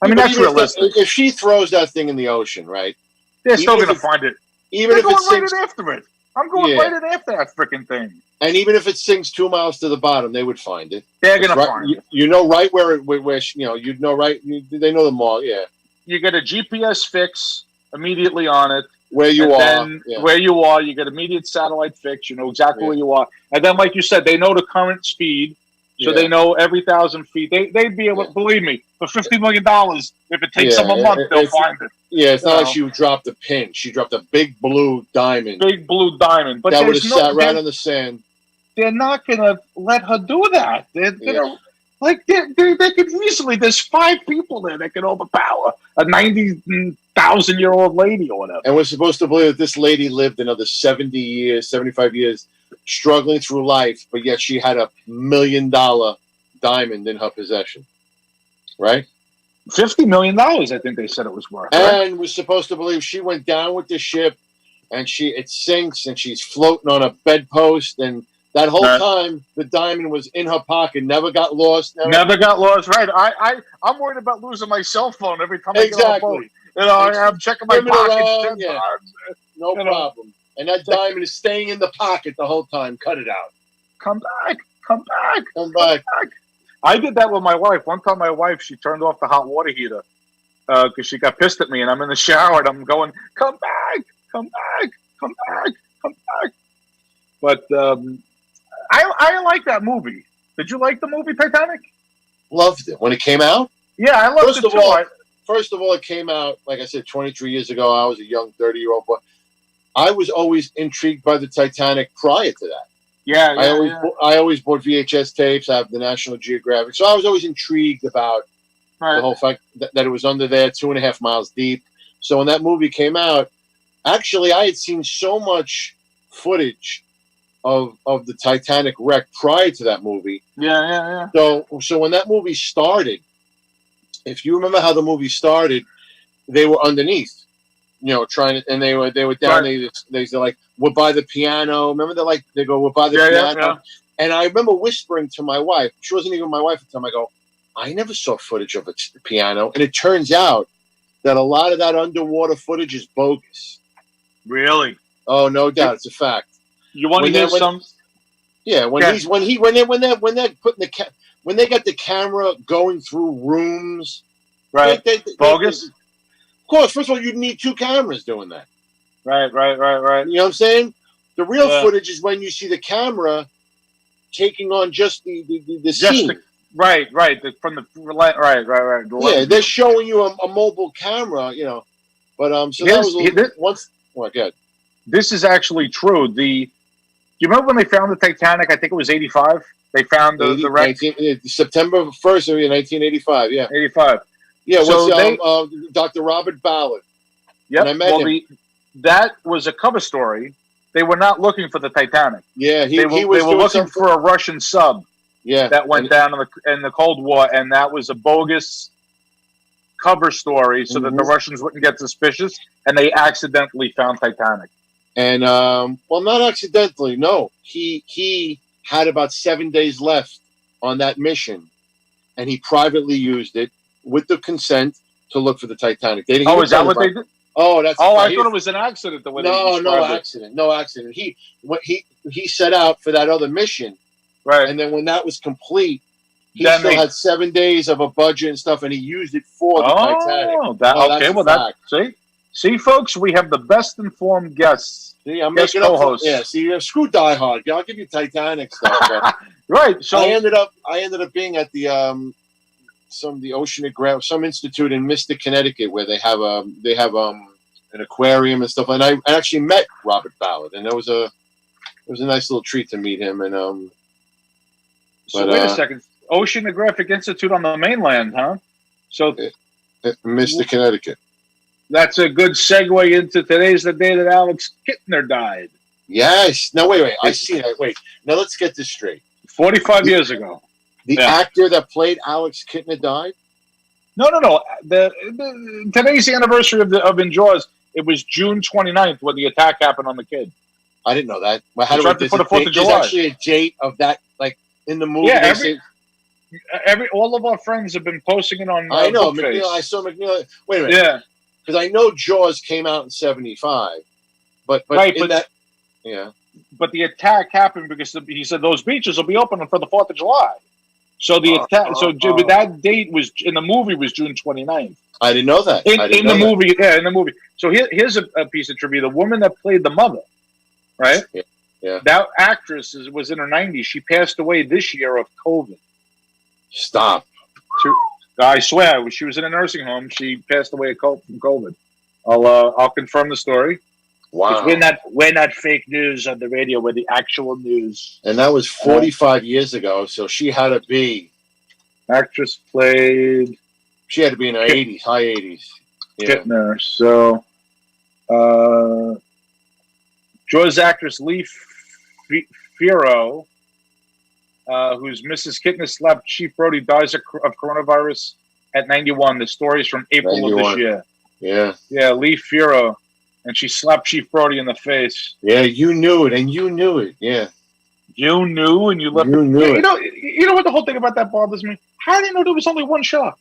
I mean, that's realistic. If she throws that thing in the ocean, right? They're still gonna find it. Even if it sinks, right in after it. I'm going right in after that freaking thing. And even if it sinks 2 miles to the bottom, they would find it. They're going to find it. You know right where you'd know right. They know the mall, You get a GPS fix immediately on it. Where you are. Then where you are, you get immediate satellite fix. You know exactly where you are. And then, like you said, they know the current speed. So they know every 1,000 feet. They'd be able, believe me, for $50 million, if it takes them a month, they'll find it. Yeah, it's not like she dropped a pin. She dropped a big blue diamond. But that would have sat right on the sand. They're not going to let her do that. They're going to, they could easily, there's 5 people there that can overpower a 90,000-year-old lady or whatever. And we're supposed to believe that this lady lived another 70 years, 75 years, struggling through life, but yet she had $1 million diamond in her possession. Right? $50 million, I think they said it was worth. And we're supposed to believe she went down with the ship, and it sinks, and she's floating on a bedpost, and that whole time the diamond was in her pocket, never got lost. Never got lost. Right? I'm worried about losing my cell phone every time I get on a boat. I'm checking my Swimming pockets around, 10 yeah. times. No problem. And that diamond is staying in the pocket the whole time. Cut it out. Come back. Come back. Come back. I did that with my wife. One time my wife, she turned off the hot water heater because she got pissed at me, and I'm in the shower, and I'm going, come back, come back, come back, come back. But I like that movie. Did you like the movie Titanic? Loved it. When it came out? Yeah, I loved it too. First of all, it came out, like I said, 23 years ago. I was a young 30-year-old boy. I was always intrigued by the Titanic prior to that. Yeah, I always bought VHS tapes. I have the National Geographic. So I was always intrigued about the whole fact that it was under there 2.5 miles deep. So when that movie came out, actually, I had seen so much footage of the Titanic wreck prior to that movie. Yeah. So when that movie started, if you remember how the movie started, they were underneath. Trying to, and they were down. Right. They're like, we're by the piano. Remember, they go, we're by the piano. Yeah. And I remember whispering to my wife. She wasn't even my wife at the time. I go, I never saw footage of a piano, and it turns out that a lot of that underwater footage is bogus. Really? Oh, no doubt, it's a fact. You want to hear some? Yeah, when they're when they got the camera going through rooms, right? Bogus. Of course, first of all, you'd need 2 cameras doing that. Right. You know what I'm saying? The real footage is when you see the camera taking on just the scene. Right. Right. Yeah, they're showing you a mobile camera, But so that was once. Oh, good. This is actually true. You remember when they found the Titanic? I think it was 1985. They found the wreck. September 1st of 1985. Yeah, 1985. Yeah, so Dr. Robert Ballard. Yep. I met him. That was a cover story. They were not looking for the Titanic. Yeah, they were looking for a Russian sub. Yeah, that went down in the Cold War, and that was a bogus cover story so that the Russians wouldn't get suspicious, and they accidentally found Titanic. And not accidentally. No, he had about 7 days left on that mission, and he privately used it with the consent to look for the Titanic. Is that what they did? Oh, that's. I thought it was an accident. No accident. He set out for that other mission, right? And then when that was complete, he still had 7 days of a budget and stuff, and he used it for the Titanic. See, folks, we have the best informed guests. See, I'm making co-hosts. Screw Die Hard. I'll give you Titanic stuff. Right. So I ended up being at the some institute in Mystic, Connecticut, where they have an aquarium and stuff. And I actually met Robert Ballard, and it was a nice little treat to meet him. And wait a second, Oceanographic Institute on the mainland, huh? So Mystic, Connecticut. That's a good segue into today's the day that Alex Kittner died. Yes. No, wait. I see that. Wait. Now let's get this straight. 45 years ago. The actor that played Alex Kittner died? No. Today's the anniversary of In Jaws. It was June 29th when the attack happened on the kid. I didn't know that. Well, how do we for the 4th of July? There's actually a date of that, like in the movie. Yeah, all of our friends have been posting it on. I know. McNeil, I saw McNeil. Wait a minute. Yeah. Because I know Jaws came out in 75, but the attack happened because he said those beaches will be open for the 4th of July. So the attack. That date was in the movie was June 29th. I didn't know that. In the movie. In the movie. So here's a piece of trivia: the woman that played the mother, right? Yeah. That actress was in her 90s. She passed away this year of COVID. Stop. I swear, she was in a nursing home. She passed away from COVID. I'll confirm the story. Wow. We're not fake news on the radio. We're the actual news. And that was 45 years ago. So she had to be. Actress played. She had to be in her 80s, high 80s. Yeah. Kittner. So, Jaws actress Lee Fierro, who's Mrs. Kittner slapped Chief Brody, dies of coronavirus at 91. The story is from April 91. Of this year. Yeah. Yeah, Lee Fierro. And she slapped Chief Brody in the face. Yeah, you knew it, and you knew it. Yeah. You knew, and you left. You knew it. You know what the whole thing about that bothers me? How do you know there was only one shot?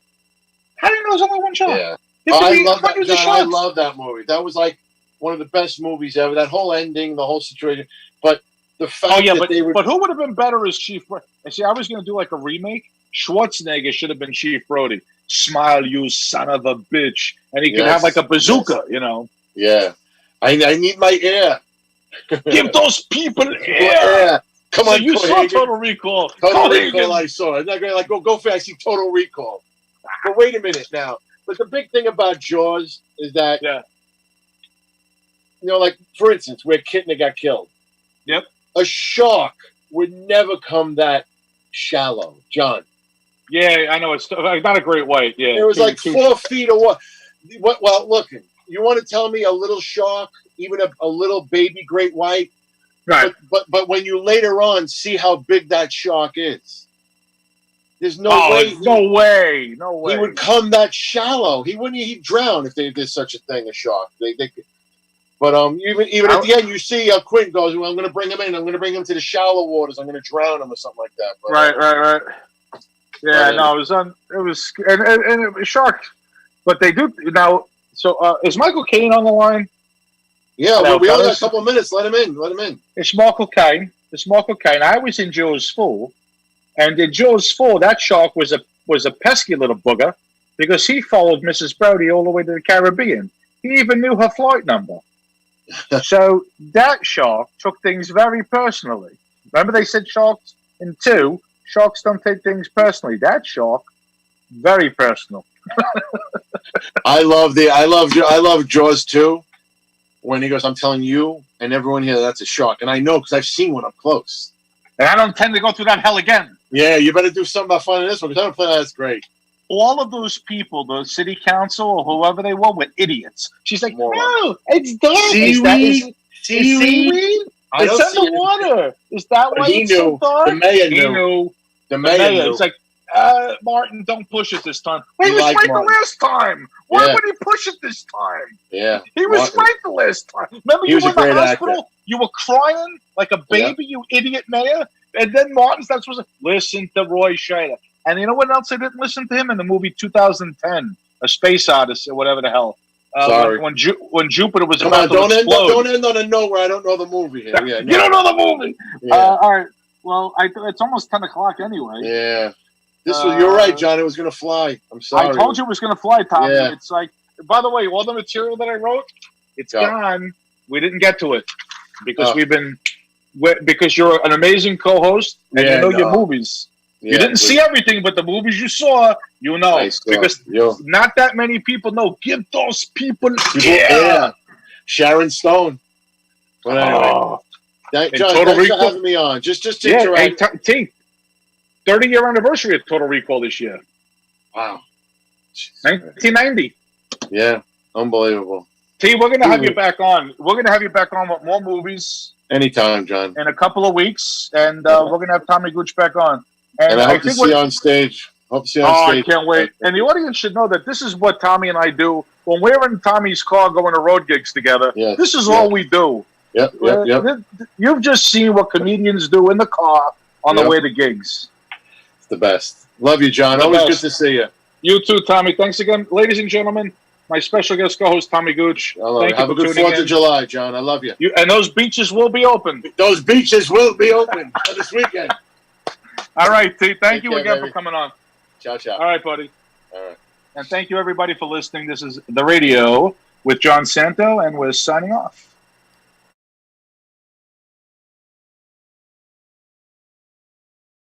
How do you know there was only one shot? Yeah. I love that movie. That was like one of the best movies ever. That whole ending, the whole situation. But the fact but who would have been better as Chief Brody? See, I was going to do like a remake. Schwarzenegger should have been Chief Brody. Smile, you son of a bitch. And he could have like a bazooka, you know. Yeah. I need my air. Give those people air. Come on, you saw Total Recall. Total Recall, I saw. I'm not going to like go fast. See Total Recall. But wait a minute now. But the big thing about Jaws is that, you know, like, for instance, where Kintner got killed. Yep. A shark would never come that shallow, John. Yeah, I know. It's not a great white. Yeah. It was like 4 feet of water. Well, look, you want to tell me a little shark, even a little baby great white? Right. But when you later on see how big that shark is, there's no way. No way. He would come that shallow. He'd drown if there's such a thing, a shark. But even at the end, you see Quinn goes, well, I'm going to bring him in. I'm going to bring him to the shallow waters. I'm going to drown him or something like that. But, right. Yeah, no, it was shark. But they do now. So is Michael Caine on the line? Yeah, well, we only got a couple of minutes. Let him in. It's Michael Caine. I was in Jaws 4, and in Jaws 4, that shark was a pesky little bugger because he followed Mrs. Brody all the way to the Caribbean. He even knew her flight number. So that shark took things very personally. Remember they said sharks in 2, sharks don't take things personally. That shark, very personal. I love Jaws 2 when he goes, I'm telling you and everyone here that's a shark. And I know because I've seen one up close. And I don't intend to go through that hell again. Yeah, you better do something about finding this one because I don't play that's great. All of those people, the city council or whoever they were idiots. She's like, no, it's dark. Seaweed? Seaweed? It's underwater. Is that why it's so dark? The mayor knew. He knew. The mayor knew. It's like, Martin, don't push it this time. He was right the last time. Why would he push it this time? Yeah. He was right the last time. Remember you were in the hospital? Actor. You were crying like a baby, you idiot mayor? And then Martin's not supposed to listen to Roy Scheider. And you know what else I didn't listen to him in the movie 2010, A Space Odyssey, or whatever the hell. Sorry. When Jupiter was about to explode. Don't end on a note where I don't know the movie. Here. Yeah, you don't know the movie. Yeah. All right. Well, it's almost 10 o'clock anyway. Yeah. You're right, John. It was going to fly. I'm sorry. I told you it was going to fly, Tommy. Yeah. It's like, by the way, all the material that I wrote, it's gone. We didn't get to it because because you're an amazing co-host and you know your movies. Yeah, you didn't see everything, but the movies you saw, you know. Because not that many people know. Give those people air. Sharon Stone. But anyway, John, thanks for having me on. Just to interact. 30-year anniversary of Total Recall this year. Wow. 1990. Yeah, unbelievable. T, we're going to have you back on. We're going to have you back on with more movies. Anytime, John. In a couple of weeks. And we're going to have Tommy Gooch back on. And I hope to see you on stage. I can't wait. And the audience should know that this is what Tommy and I do. When we're in Tommy's car going to road gigs together, this is all we do. Yep. You've just seen what comedians do in the car on the way to gigs. It's the best. Love you, John. Always good to see you. You too, Tommy. Thanks again. Ladies and gentlemen, my special guest co-host, Tommy Gooch. Have a good 4th of July, John. I love you. And those beaches will be open. Those beaches will be open for this weekend. All right, T. Thank you again for coming on. Ciao, ciao. All right, buddy. All right. And thank you, everybody, for listening. This is The Radio with John Santo, and we're signing off.